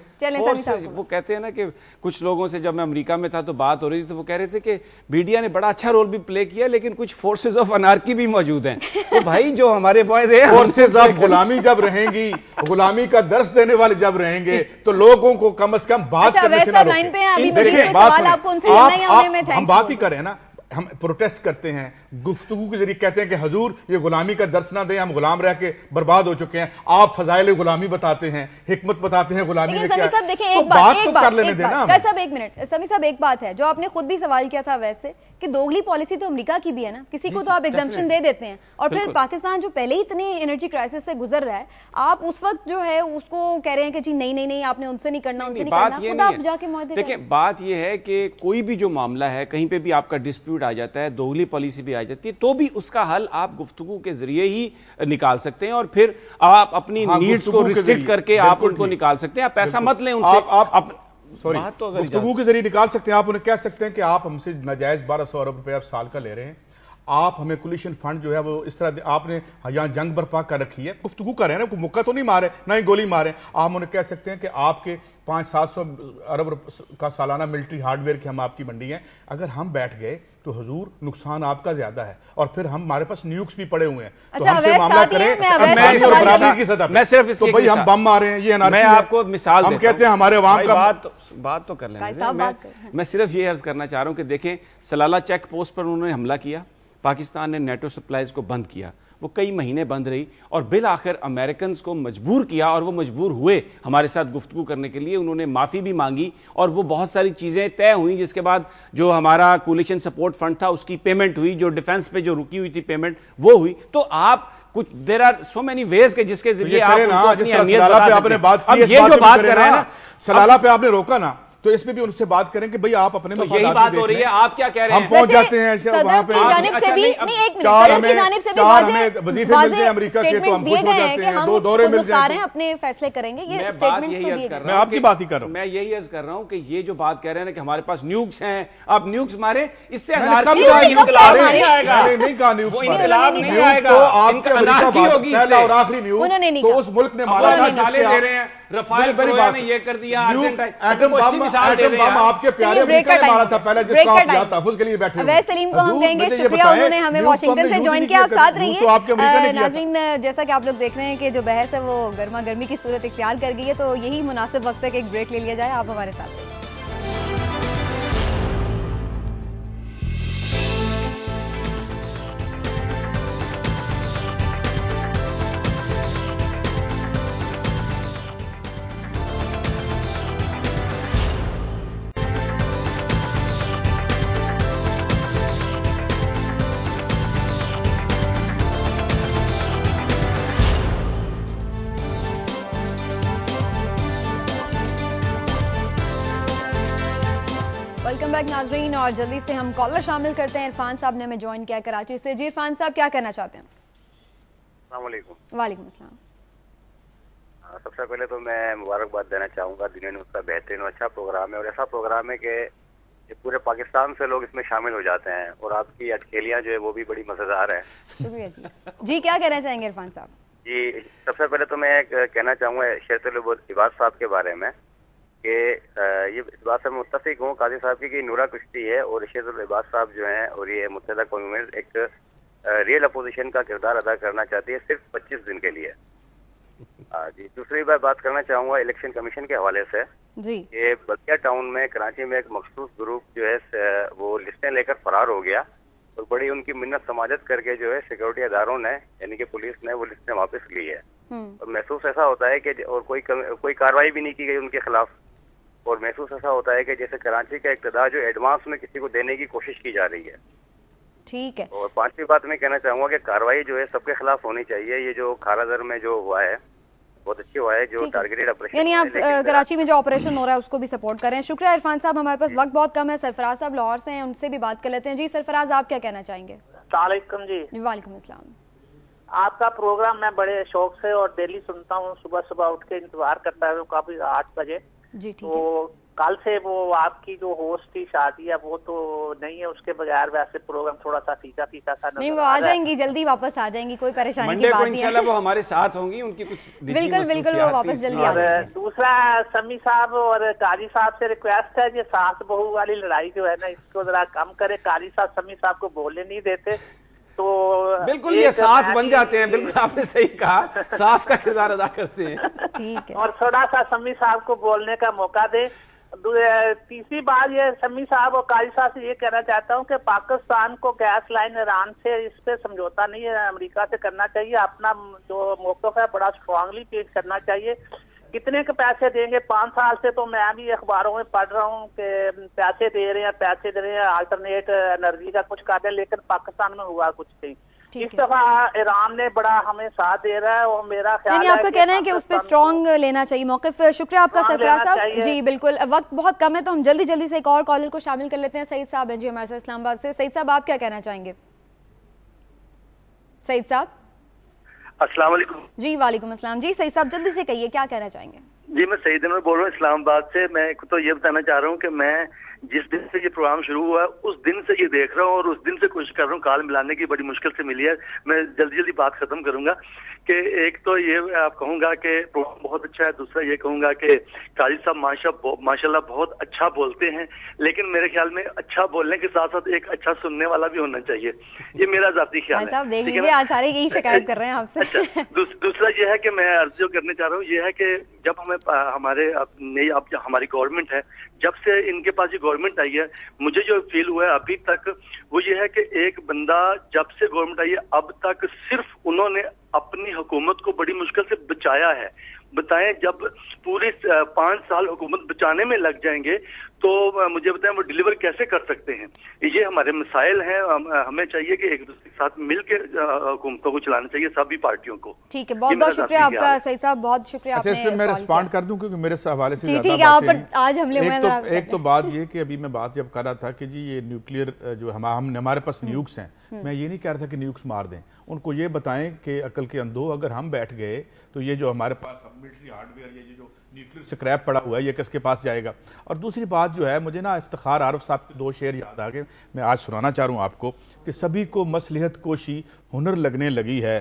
कहते हैं ना कि कुछ लोगों से, जब मैं अमेरिका में था तो बात हो रही थी, तो वो कह रहे थे कि मीडिया ने बड़ा अच्छा रोल भी प्ले किया, लेकिन कुछ फोर्सेस ऑफ अनार्की भी मौजूद हैं। तो भाई जो हमारे मुआहदे हैं, फोर्सेस ऑफ गुलामी जब रहेंगी, गुलामी का दर्स देने वाले जब रहेंगे, तो लोगों को कम से कम बात करने से ना रोकें। देखिए, हम बात ही करें ना, हम प्रोटेस्ट करते हैं, गुफ्तगू के जरिए कहते हैं कि हजूर ये गुलामी का दर्श ना दें, हम गुलाम रह के बर्बाद हो चुके हैं। आप फजाइल गुलामी बताते हैं, हिकमत बताते हैं गुलामी में क्या, तो बात तो कर लेने देना। सब एक मिनट समी साहब, एक बात है जो आपने खुद भी सवाल किया था वैसे, कि दोगली पॉलिसी तो अमेरिका की भी है ना, किसी को तो आप एग्जम्पशन दे देते हैं, और फिर पाकिस्तान जो पहले ही इतनी एनर्जी क्राइसिस से गुजर रहा है, आप उस वक्त जो है उसको कह रहे हैं कि जी नहीं नहीं नहीं आपने उनसे नहीं करना, उनसे नहीं करना, खुद आप जाके मुआहदे। देखिए, बात यह है कि कोई भी जो मामला है, कहीं पे भी आपका डिस्प्यूट आ जाता है, दोगली पॉलिसी भी आ जाती है, तो भी उसका हल आप गुफ्तगू के जरिए ही निकाल सकते हैं, और फिर आप अपनी नीड्स को रिस्ट्रिक्ट करके आप उनको निकाल सकते हैं। आप पैसा मत लें उनसे, सॉरी, गुफ्तगू के जरिए निकाल सकते हैं। आप उन्हें कह सकते हैं कि आप हमसे नाजायज 1200 अरब रुपए आप साल का ले रहे हैं, आप हमें कोलिशन फंड जो है वो इस तरह आपने यहाँ जंग बर्पा कर रखी है, गुफ्तगू कर रहे हैं ना, कोई मुक्का तो नहीं मारे ना ही गोली मारे। आप उन्हें कह सकते हैं कि आपके 500-700 अरब का सालाना मिलिट्री हार्डवेयर की हम आपकी मंडी है, अगर हम बैठ गए तो हुजूर नुकसान आपका ज्यादा है, और फिर हमारे पास न्यूक्स भी पड़े हुए हैं, तो हमसे मामला करें बराबरी की सतह। मैं सिर्फ इसको, तो भाई हम बम मारे हैं, ये मैं आपको मिसाल हम कहते हैं हमारे अवाम का बात तो कर लें। मैं सिर्फ ये अर्ज करना चाह रहा हूं कि देखें, सलाला चेक पोस्ट पर उन्होंने हमला किया, पाकिस्तान ने नेटो सप्लाईज को बंद किया, वो कई महीने बंद रही, और बिल आखिर अमेरिकन को मजबूर किया, और वो मजबूर हुए हमारे साथ गुफ्तगू करने के लिए। उन्होंने माफ़ी भी मांगी, और वो बहुत सारी चीज़ें तय हुई, जिसके बाद जो हमारा कोलिशन सपोर्ट फंड था उसकी पेमेंट हुई, जो डिफेंस पे जो रुकी हुई थी पेमेंट वो हुई। तो आप कुछ, there are so many ways के जिसके जरिए आप अपनी अहमियत बता सकते हैं। अब ये जो बात कर रहे हैं ना, सलाला पे आपने रोका ना, तो इसमें भी उनसे बात करें कि भाई आप अपने तो यही बात हो रही है, आप क्या कह रहे हैं? हम पहुंच जाते हैं वहां पे, चार हमें वजीफे मिलते हैं अमेरिका के, तो हम खुश हो जाते हैं, 2 दौरे मिल जाते हैं, अपने फैसले करेंगे। ये मैं बात यही अर्ज कर रहा हूं, मैं आपकी बात ही कर रहा हूं, मैं यही अर्ज कर रहा हूं कि ये जो बात कह रहे हैं ना कि हमारे पास न्यूक्स हैं, आप न्यूक्स मारे, इससे इनकलाब नहीं आएगा, नहीं कहा न्यूक्स इनकलाब नहीं आएगा, तो आपके अमेरिका होगी पहला और आखिरी न्यूज तो उस मुल्क ने मारा था, मिसालें दे रहे हैं, रफाल प्रोया ने ये कर दिया, एटम बम आपके प्यारे अमेरिका ने मारा था पहले, जिसका आप यहाँ तहफ़्फ़ुज़ के लिए बैठे हुए। अवैस सलीम को हम कहेंगे शुक्रिया, उन्होंने हमें वाशिंगटन से ज्वाइन किया, आप साथ रहिए। नाज़रीन, जैसा कि आप लोग देख रहे हैं कि जो बहस है वो गर्मा गर्मी की सूरत इख्तियार कर गई है, तो यही मुनासिब वक्त है कि एक ब्रेक ले लिया जाए। आप हमारे साथ रहिए। वेलकम बैक नाजरीन, और जल्दी से हम कॉलर शामिल करते हैं। इरफान साहब ने हमें ज्वाइन किया कराची से। जी इरफान साहब, क्या कहना चाहते हैं? अस्सलाम वालेकुम। वालेकुम अस्सलाम। सबसे पहले तो मैं मुबारकबाद देना चाहूँगा, दुनिया न्यूज़ का बेहतरीन और अच्छा प्रोग्राम है, और ऐसा प्रोग्राम है कि पूरे पाकिस्तान से लोग इसमें शामिल हो जाते हैं, और आपकी अटखेलियाँ जो है वो भी बड़ी मज़ेदार है। शुक्रिया जी। जी क्या कहना चाहेंगे इरफान साहब? जी सबसे पहले तो मैं कहना चाहूँगा शेरतुल इबाद साहब के बारे में कि ये इस बात से मुत्तफिक हूँ काजी साहब की कि नूरा कुश्ती है और शेरतुल इबाद साहब जो हैं और ये मुत्तहिदा कौम में एक रियल अपोजिशन का किरदार अदा करना चाहती है सिर्फ 25 दिन के लिए। जी दूसरी बात करना चाहूँगा इलेक्शन कमीशन के हवाले से जी। कि बल्किया टाउन में कराची में एक मखसूस ग्रुप जो है वो लिस्टें लेकर फरार हो गया, और बड़ी उनकी मिन्नत समाजत करके जो है सिक्योरिटी अदारों ने यानी कि पुलिस ने वो लिस्टें वापस ली है, और महसूस ऐसा होता है कि और कोई कार्रवाई भी नहीं की गई उनके खिलाफ, और महसूस ऐसा होता है कि जैसे कराची का इक़्तिदार जो एडवांस में किसी को देने की कोशिश की जा रही है। ठीक है। और पांचवी बात मैं कहना चाहूँगा कि कार्रवाई जो है सबके खिलाफ होनी चाहिए। ये जो खारादर में जो हुआ है बहुत अच्छी हुआ है, जो टारगेटेड ऑपरेशन, यानी आप कराची में जो ऑपरेशन हो रहा है उसको भी सपोर्ट करें। शुक्रिया इरफान साहब। हमारे पास वक्त बहुत कम है, सरफराज साहब लाहौर से हैं, उनसे भी बात कर लेते हैं। जी सरफराज, आप क्या कहना चाहेंगे? अस्सलाम जी। वालेकुम अस्सलाम। आपका प्रोग्राम मैं बड़े शौक से और डेली सुनता हूँ, सुबह सुबह उठ के इंतजार करता हूँ काफी 8 बजे। जी ठीक तो है। कल से वो आपकी जो होस्ट थी शादी है वो तो नहीं है, उसके बगैर वैसे प्रोग्राम थोड़ा सा फीका फीका सा नहीं, वो आ जाएंगी, जल्दी वापस आ जाएंगी, कोई परेशानी की मंडे बात को नहीं इंशाल्लाह है। वो हमारे साथ होंगी, उनकी कुछ बिल्कुल बिल्कुल वो वापस जल्दी आ और जाएंगी। दूसरा समी साहब और काजी साहब से रिक्वेस्ट है, ये सास बहू वाली लड़ाई जो है ना इसको जरा कम करे। काजी साहब समी साहब को बोलने नहीं देते, तो बिल्कुल ये सास बन जाते हैं। बिल्कुल आपने सही कहा, सास का किरदार अदा करते हैं। ठीक है। और थोड़ा सा समी साहब को बोलने का मौका दे। तीसरी बात ये समी साहब और काजी साहब से ये कहना चाहता हूँ कि पाकिस्तान को गैस लाइन ईरान से इस पे समझौता नहीं है, अमेरिका से करना चाहिए। अपना जो मौक़िफ़ है बड़ा स्ट्रांगली पेश करना चाहिए। कितने के पैसे देंगे? 5 साल से तो मैं भी अखबारों में पढ़ रहा हूँ कि पैसे दे रहे हैं अल्टरनेट एनर्जी का कुछ कर रहे हैं, लेकिन पाकिस्तान में हुआ कुछ नहीं। इस दफा ईरान ने बड़ा हमें साथ दे रहा है, और मेरा ख्याल है आपका कहना है कि उस पर स्ट्रॉन्ग लेना चाहिए मौक़िफ़। शुक्रिया आपका सरफराज साहब। जी बिल्कुल, वक्त बहुत कम है तो हम जल्दी जल्दी से एक और कॉलर को शामिल कर लेते हैं। सईद साहब है जी हमारे साथ इस्लामाबाद से। सईद साहब, आप क्या कहना चाहेंगे? सईद साहब। अस्सलाम वालेकुम। जी वालेकुम अस्सलाम। जी सईद साहब जल्दी से कहिए, क्या कहना चाहेंगे? जी मैं सईद अनवर बोल रहा हूँ इस्लामाबाद से। मैं तो ये बताना चाह रहा हूँ कि मैं जिस दिन से ये प्रोग्राम शुरू हुआ है उस दिन से ये देख रहा हूँ, और उस दिन से कोशिश कर रहा हूँ, कॉल मिलाने की बड़ी मुश्किल से मिली है। मैं जल्दी जल्दी बात खत्म करूंगा कि एक तो ये आप कहूँगा कि प्रोग्राम बहुत अच्छा है, दूसरा ये कहूँगा कि काजी साहब माशाल्लाह बहुत अच्छा बोलते हैं, लेकिन मेरे ख्याल में अच्छा बोलने के साथ साथ एक अच्छा सुनने वाला भी होना चाहिए। ये मेरा जाती ख्याल है। देख लीजिए आज सारे यही शिकायत कर रहे हैं आपसे। अच्छा, दूसरा ये है कि मैं अर्ज जो करने चाह रहा हूँ ये है कि जब हमें हमारे नई अब हमारी गवर्नमेंट है, जब से इनके पास ये गवर्नमेंट आई है, मुझे जो फील हुआ है अभी तक वो ये है कि एक बंदा जब से गवर्नमेंट आई है अब तक सिर्फ उन्होंने अपनी हुकूमत को बड़ी मुश्किल से बचाया है। बताएं, जब पूरे 5 साल हुकूमत बचाने में लग जाएंगे तो मुझे बताएं वो डिलीवर कैसे कर सकते हैं? ये हमारे मसाइल हैं। हमें चाहिए कि एक दूसरे के साथ मिलकर हुकूमतों को चलाना चाहिए, सभी पार्टियों को। ठीक है, बहुत बहुत शुक्रिया आपका सईद साहब, बहुत शुक्रिया। अच्छा, इस पर मैं रिस्पॉन्ड कर दूं क्योंकि मेरे हवाले से ठीक है, आप आज हमले एक तो बात ये कि अभी मैं बात जब कर रहा था कि जी ये न्यूक्लियर जो हमारे पास न्यूक्स हैं, मैं ये नहीं कह रहा था कि न्यूक्स मार दें, उनको ये बताएं कि अकल के अंधो अगर हम बैठ गए तो ये जो हमारे पास मिलिट्री हार्डवेयर, ये जो न्यूक्लियर स्क्रैप पड़ा हुआ है, ये किसके पास जाएगा? और दूसरी बात जो है, मुझे ना इफ्तिखार आरिफ साहब के 2 शेर याद आ गए, मैं आज सुनाना चाह रहा हूँ आपको कि सभी को मसलिहत कोशी हुनर लगने लगी है,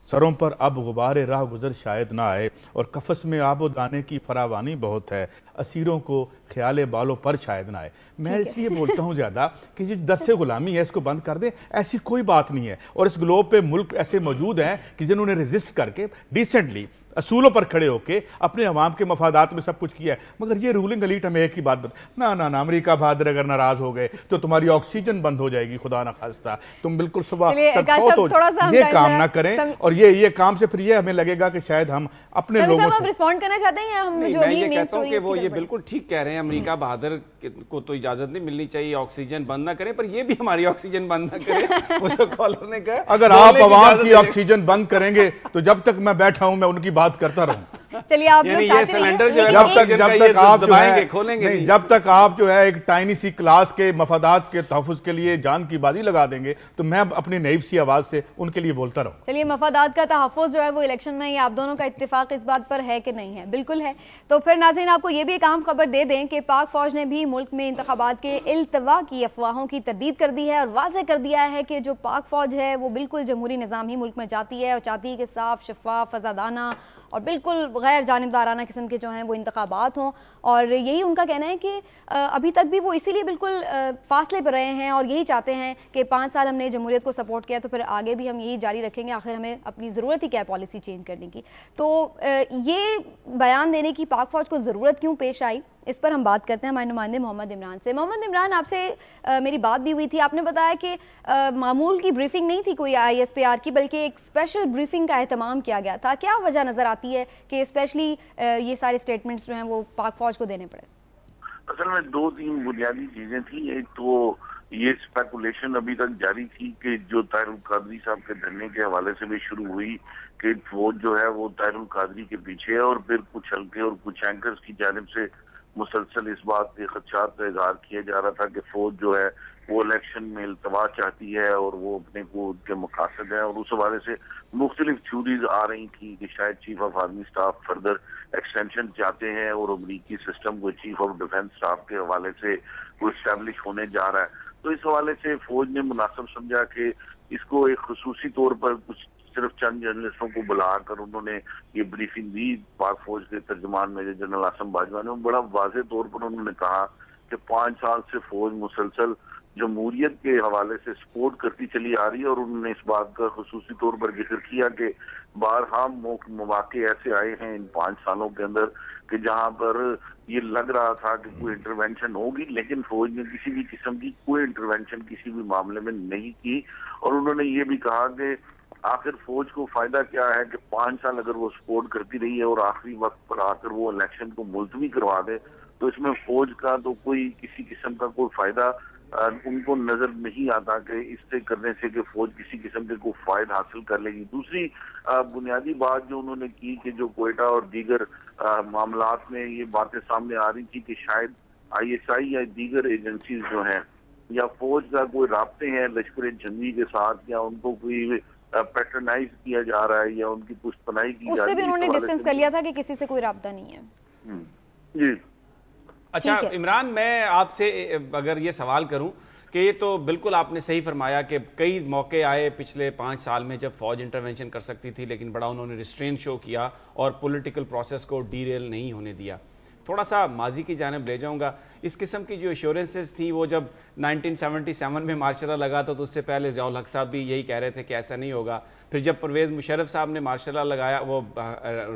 सरों पर अब गुबारे राह गुजर शायद ना आए, और कफस में आबो दाने की फरावानी बहुत है, असीरों को ख्याले बालों पर शायद ना आए। मैं इसलिए बोलता हूँ ज़्यादा कि जो दरसे गुलामी है इसको बंद कर दें, ऐसी कोई बात नहीं है। और इस ग्लोब पे मुल्क ऐसे मौजूद हैं कि जिन्होंने रेजिस्ट करके डिसेंटली असूलों पर खड़े होकर अपने अवाम के मफादात में सब कुछ किया है। मगर ये रूलिंग एलीट हमें एक ही बात बता, ना अमेरिका बहादुर अगर नाराज हो गए तो तुम्हारी ऑक्सीजन बंद हो जाएगी, खुदा ना खास्ता, तुम बिल्कुल सुबह ये काम ना करें। और ये काम से फिर ये हमें लगेगा कि शायद हम अपने लोगों से रिस्पॉन्ड करना चाहते हैं। हम जो मैं ये कहता हूं कि वो ये बिल्कुल ठीक कह रहे हैं, अमेरिका बहादुर को तो इजाजत नहीं मिलनी चाहिए ऑक्सीजन बंद ना करें, पर ये भी हमारी ऑक्सीजन बंद ना करें। वो जो कॉलर ने कहा, अगर आप अवाम की ऑक्सीजन बंद करेंगे तो जब तक मैं बैठा हूं मैं उनकी बात करता रहूं। चलिए, आप ये सिलेंडर जो है जब तक आप दबाएंगे खोलेंगे नहीं, जब तक आप जो है एक टाइनी सी क्लास के मफादात के तहफ़्फ़ुज़ के लिए जान की बाजी लगा देंगे तो मैं अपनी नईव सी आवाज से उनके लिए बोलता रहूं। चलिए, मफादात का तहफ़्फ़ुज़ जो है वो इलेक्शन में, ये आप दोनों का इत्तेफाक इस बात पर है कि नहीं है? बिल्कुल है। तो फिर नाज़रीन, आपको ये भी एक अहम खबर दे दें कि पाक फौज ने भी मुल्क में इंतखाबात के इल्तवा की अफवाहों की तरदीद कर दी है और वाज़ेह कर दिया है कि जो पाक फौज है वो बिल्कुल जमहूरी निज़ाम ही मुल्क में चाहती है और चाहती है कि साफ, शफाफ, आज़ादाना और बिल्कुल गैर जानिबदाराना किस्म के जो हैं वो इंतखाबात हों। और यही उनका कहना है कि अभी तक भी वो इसीलिए बिल्कुल फासले पर रहे हैं और यही चाहते हैं कि 5 साल हमने जमहूरियत को सपोर्ट किया तो फिर आगे भी हम यही जारी रखेंगे, आखिर हमें अपनी ज़रूरत ही क्या है पॉलिसी चेंज करने की। तो ये बयान देने की पाक फौज को ज़रूरत क्यों पेश आई, इस पर हम बात करते हैं हमारे नुमाइंदे मोहम्मद इमरान से। मोहम्मद इमरान, आपसे मेरी बात भी हुई थी, आपने बताया कि मामूल की ब्रीफिंग नहीं थी कोई ISPR की, बल्कि एक स्पेशल ब्रीफिंग का एहतमाम किया गया था। क्या वजह नज़र आती है कि स्पेशली ये सारे स्टेटमेंट्स जो हैं वो पाक फौज को देने पड़े? असल में 2-3 बुनियादी चीजें थी। एक तो ये स्पेकुलेशन अभी तक जारी थी कि जो ताहिरुल कादरी साहब के धरने के हवाले से भी शुरू हुई कि फौज जो है वो ताहिरुल कादरी के पीछे है, और फिर कुछ हल्के और कुछ एंकर्स की जानिब से मुसलसल इस बात के खदशात का इजहार किया जा रहा था कि फौज जो है वो इलेक्शन में इल्तवा चाहती है और वो अपने को उनके मकासद है, और उस हवाले से मुख्तलिफ थ्योरीज आ रही थी कि शायद chief of army staff further extension चाहते हैं और अमरीकी सिस्टम को चीफ ऑफ डिफेंस स्टाफ के हवाले से वो इस्टेब्लिश होने जा रहा है। तो इस हवाले से फौज ने मुनासिब समझा कि इसको एक खुसूसी तौर पर कुछ सिर्फ चंद जर्नलिस्टों को बुलाकर उन्होंने ये ब्रीफिंग दी। पाक फौज के तर्जुमान मेजर जनरल आसिम बाजवा ने बड़ा वाज़ेह तौर पर उन्होंने कहा कि 5 साल से फौज मुसलसल जमहूरियत के हवाले से सपोर्ट करती चली आ रही है, और उन्होंने इस बात का खुसूसी तौर पर जिक्र किया कि बारहा मौके ऐसे आए हैं इन 5 सालों के अंदर कि जहां पर ये लग रहा था कि कोई इंटरवेंशन होगी, लेकिन फौज ने किसी भी किस्म की कोई इंटरवेंशन किसी भी मामले में नहीं की। और उन्होंने ये भी कहा कि आखिर फौज को फायदा क्या है कि 5 साल अगर वो सपोर्ट करती रही है और आखिरी वक्त पर आकर वो इलेक्शन को मुलतवी करवा दे, तो इसमें फौज का तो कोई किसी किस्म का कोई फायदा उनको नजर नहीं आता कि इससे करने से कि फौज किसी किस्म के कोई फायदा हासिल कर लेगी। दूसरी बुनियादी बात जो उन्होंने की कि जो कोयटा और दीगर मामलात में ये बातें सामने आ रही थी कि शायद ISI या दीगर एजेंसीज जो हैं या फौज का कोई राब्ते हैं लश्कर जंगी के साथ, या उनको कोई पैटर्नाइज किया जा रहा है या उनकी पुष्तनाई की जा रही है। उससे भी उन्होंने डिस्टेंस कर लिया था कि किसी से कोई राब्ता नहीं है। जी। अच्छा इमरान, मैं आपसे अगर ये सवाल करूं कि ये तो बिल्कुल आपने सही फरमाया कि कई मौके आए पिछले 5 साल में जब फौज इंटरवेंशन कर सकती थी, लेकिन बड़ा उन्होंने रिस्ट्रेन शो किया और पॉलिटिकल प्रोसेस को डीरेल नहीं होने दिया। थोड़ा सा माजी की जानिब ले जाऊंगा, इस किस्म की जो एश्योरेंसेस थी वो जब 1977 में मार्शल लगा तो उससे पहले ज़ियाउल हक साहब भी यही कह रहे थे कि ऐसा नहीं होगा। फिर जब परवेज़ मुशर्रफ साहब ने मार्शल लगाया, वो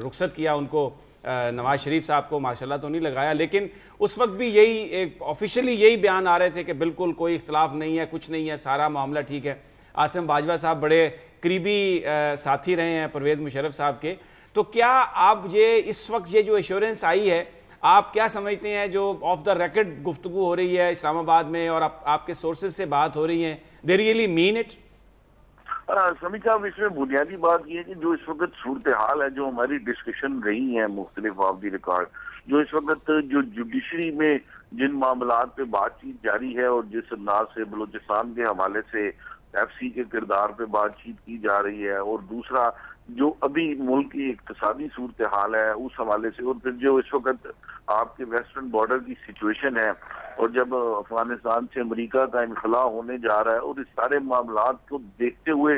रुखसत किया उनको, नवाज शरीफ साहब को मार्शल तो नहीं लगाया, लेकिन उस वक्त भी यही एक ऑफिशियली यही बयान आ रहे थे कि बिल्कुल कोई इख्तलाफ नहीं है, कुछ नहीं है, सारा मामला ठीक है। आसिम बाजवा साहब बड़े करीबी साथी रहे हैं परवेज़ मुशर्रफ साहब के, तो क्या आप ये इस वक्त ये जो एश्योरेंस आई है आप क्या समझते हैं जो ऑफ द रिकॉर्ड गुफ्तगू हो रही है इस्लामाबाद में और आपके सोर्सेज से बात हो रही है, they really mean it? Sameer साहब, इसमें बुनियादी बात यह है कि जो इस वक्त सूरत हाल है, जो हमारी डिस्कशन रही है मुख्तलिफ ऑफ द रिकॉर्ड, जो इस वक्त जो जुडिशरी में जिन मामलात पे बातचीत जारी है और जिस अंदाज से बलूचिस्तान के हवाले से FC के किरदार पे बातचीत की जा रही है, और दूसरा जो अभी मुल्क की इक्तिसादी सूरत हाल है उस हवाले से, और फिर जो इस वक्त आपके वेस्टर्न बॉर्डर की सिचुएशन है, और जब अफगानिस्तान से अमेरिका का इनखला होने जा रहा है, और इस सारे मामलात को देखते हुए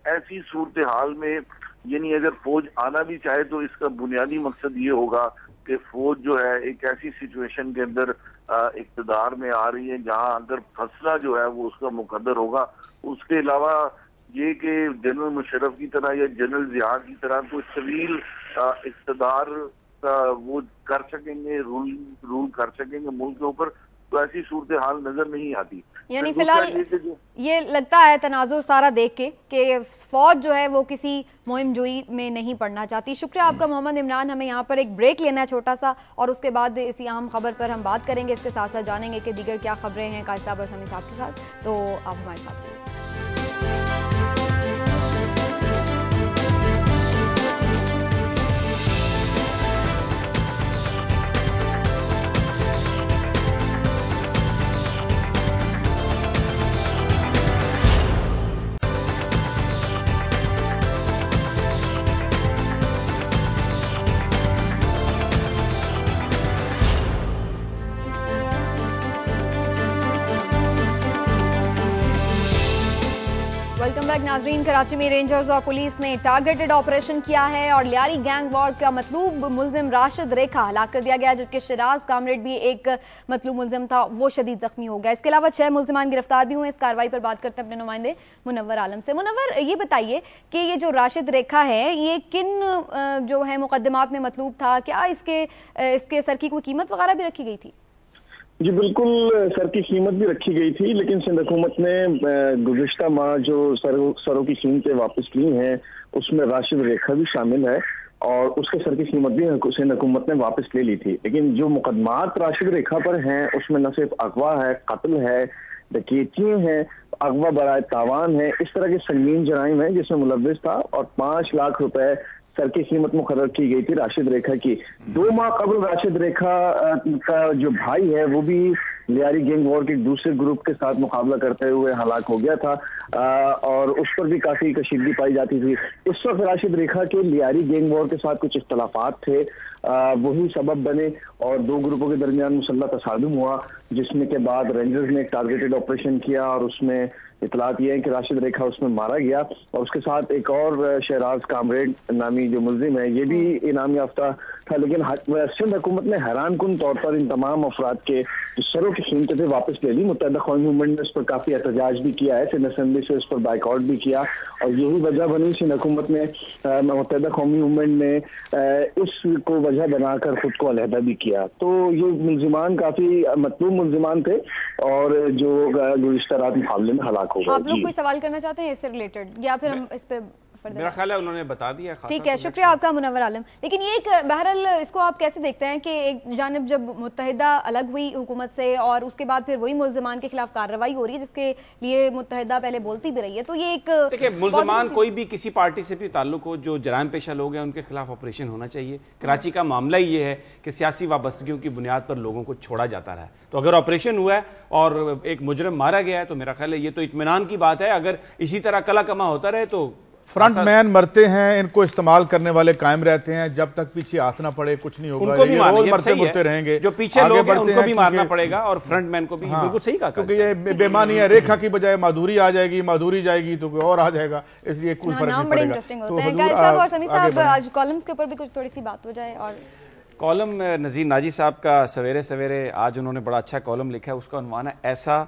ऐसी सूरत हाल में यानी अगर फौज आना भी चाहे तो इसका बुनियादी मकसद ये होगा कि फौज जो है एक ऐसी सिचुएशन के अंदर इक़्तिदार में आ रही है जहां अगर फंसना जो है वो उसका मुकद्दर होगा। उसके अलावा ये कि जनरल मुशर्रफ की तरह या जनरल जिया की तरह कोई तवील इक़्तिदार का वो कर सकेंगे, रूल कर सकेंगे मुल्क के ऊपर, तो ऐसी सूरत हाल नजर नहीं आती। यानी फिलहाल ये लगता है तनाजुर सारा देख के कि फौज जो है वो किसी मुहिम जोई में नहीं पड़ना चाहती। शुक्रिया आपका मोहम्मद इमरान। हमें यहाँ पर एक ब्रेक लेना है छोटा सा, और उसके बाद इसी अहम खबर पर हम बात करेंगे। इसके साथ साथ जानेंगे कि दीगर क्या खबरें हैं काजी साहब और समी साहब के साथ, तो आप हमारे साथ रहिए। वेलकम बैक नाजरीन। कराची में रेंजर्स और पुलिस ने टारगेटेड ऑपरेशन किया है और लियारी गैंग वॉर का मतलूब मुलजिम राशिद रेखा हलाक कर दिया गया, जबकि शिराज कामरेड भी एक मतलूब मुलजिम था, वो शदीद जख्मी हो गया। इसके अलावा 6 मुलजिमान गिरफ्तार भी हुए। इस कार्रवाई पर बात करते हैं अपने नुमाइंदे मुनव्वर आलम से। मुनव्वर, ये बताइए कि ये जो राशिद रेखा है ये किन जो है मुकदमात में मतलूब था? क्या इसके सर की कोई कीमत वगैरह भी रखी गई थी? जी बिल्कुल, सर की कीमत भी रखी गई थी, लेकिन सिंध हुकूमत ने गुज़िश्ता माह जो सरों की कीमतें वापस ली हैं उसमें राशिद रेखा भी शामिल है, और उसके सर की कीमत भी सिंध हुकूमत ने वापस ले ली थी। लेकिन जो मुकदमात राशिद रेखा पर हैं उसमें न सिर्फ अगवा है, कत्ल है, डकैतियां हैं, अगवा बराए तावान है, इस तरह के संगीन जराइम है जिसमें मुलव्विस था, और 5 लाख रुपए सर की कीमत मुकर्रर की गई थी राशिद रेखा की। 2 माह कबल राशिद रेखा का जो भाई है वो भी लियारी गैंग वॉर के दूसरे ग्रुप के साथ मुकाबला करते हुए हलाक हो गया था, और उस पर भी काफी कशीदगी पाई जाती थी। उस वक्त राशिद रेखा के लियारी गैंग वॉर के साथ कुछ इख्तलाफात थे, वही सबब बने और 2 ग्रुपों के दरमियान मुसल्लह तसादुम हुआ, जिसमें के बाद रेंजर्स ने एक टारगेटेड ऑपरेशन किया और उसमें इतलात यह है कि राशिद रेखा उसमें मारा गया, और उसके साथ एक और शहराज कामरेड नामी जो मुलजिम है ये भी इनाम याफ्ता था। लेकिन सिंध हुकूमत ने हैरान कुन तौर पर इन तमाम अफराद के जो सरों की कीमतें थे वापस ले ली। मुत्तहिदा कौमी मूवमेंट ने इस पर काफी एहतजाज भी किया है, सिंध असेंबली से इस पर बाइकआउट भी किया, और यही वजह बनी सिंध हुकूमत ने मुत्तहिदा कौमी मूवमेंट ने इसको वजह बनाकर खुद को अलहदा भी किया। तो ये मुलजिमान काफी मतलूब मुलजिमान थे और जो गुज़िश्ता रात मुकाबले में हलाक हो गए। आप लोग कोई सवाल करना चाहते हैं इससे रिलेटेड, या फिर हम इस पे? मेरा ख्याल है उन्होंने बता दिया। ठीक है, शुक्रिया आपका मुनव्वर आलम। लेकिन ये एक बहरहाल इसको आप कैसे देखते हैं कि एक जानिब जब मुत्तहिदा अलग हुई हुकूमत से और उसके बाद फिर वही मुलजिमान के खिलाफ कार्रवाई हो रही है जिसके लिए मुत्तहिदा पहले बोलती भी रही है, तो ये एक देखिए मुलजिमान कोई भी किसी पार्टी से भी ताल्लुक हो, जो जराइम पेशा लोग हैं उनके खिलाफ ऑपरेशन होना चाहिए। कराची का मामला ही ये है कि सियासी वाबस्तगियों की बुनियाद पर लोगों को छोड़ा जाता रहा है, तो अगर ऑपरेशन हुआ है और एक मुजरिम मारा गया है तो मेरा ख्याल है ये तो इत्मीनान की बात है। अगर इसी तरह कला कमा होता रहे तो फ्रंट मैन मरते हैं, इनको इस्तेमाल करने वाले कायम रहते हैं, जब तक पीछे हाथ ना पड़े कुछ नहीं होगा, उनको भी रोज मरते मुरते रहेंगे। जो पीछे लोग हैं उनको भी मारना पड़ेगा और फ्रंट मैन को भी। बिल्कुल सही कहा, क्योंकि ये बेमानी है, रेखा की बजाय माधुरी आ जाएगी, माधुरी जाएगी तो कोई और आ जाएगा, इसलिए कोई फर्क नहीं पड़ेगा। तो समी साहब आज कॉलम्स के ऊपर भी कुछ थोड़ी सी बात हो जाए। और कॉलम नजीर नाजी साहब का सवेरे सवेरे आज उन्होंने बड़ा अच्छा कॉलम लिखा है, उसका उन्वान है ऐसा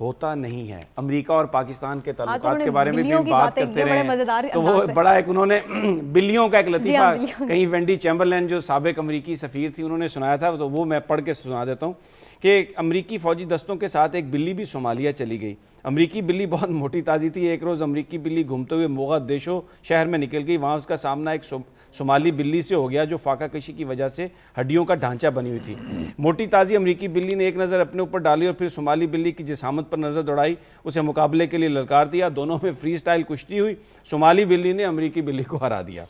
होता नहीं है। अमेरिका और पाकिस्तान के ताल्लुकात के बारे में भी बिल्लियों की बात बातें करते की, बड़े रहे मजेदार तो वो अंदाज से। बड़ा एक उन्होंने बिल्लियों का एक लतीफा बिल्लियों कहीं वेंडी चैम्बरलैन जो साबिक अमरीकी सफ़ीर थी उन्होंने सुनाया था, तो वो मैं पढ़ के सुना देता हूँ कि अमरीकी फौजी दस्तों के साथ एक बिल्ली भी सोमालिया चली गई। अमरीकी बिल्ली बहुत मोटी ताज़ी थी। एक रोज़ अमरीकी बिल्ली घूमते हुए मोगादिशो शहर में निकल गई। वहाँ उसका सामना एक सोमाली बिल्ली से हो गया जो फाका कशी की वजह से हड्डियों का ढांचा बनी हुई थी। मोटी ताज़ी अमरीकी बिल्ली ने एक नज़र अपने ऊपर डाली और फिर सोमाली बिल्ली की जिसामत पर नज़र दौड़ाई, उसे मुकाबले के लिए ललकार दिया। दोनों में फ्री स्टाइल कुश्ती हुई। सोमाली बिल्ली ने अमरीकी बिल्ली को हरा दिया।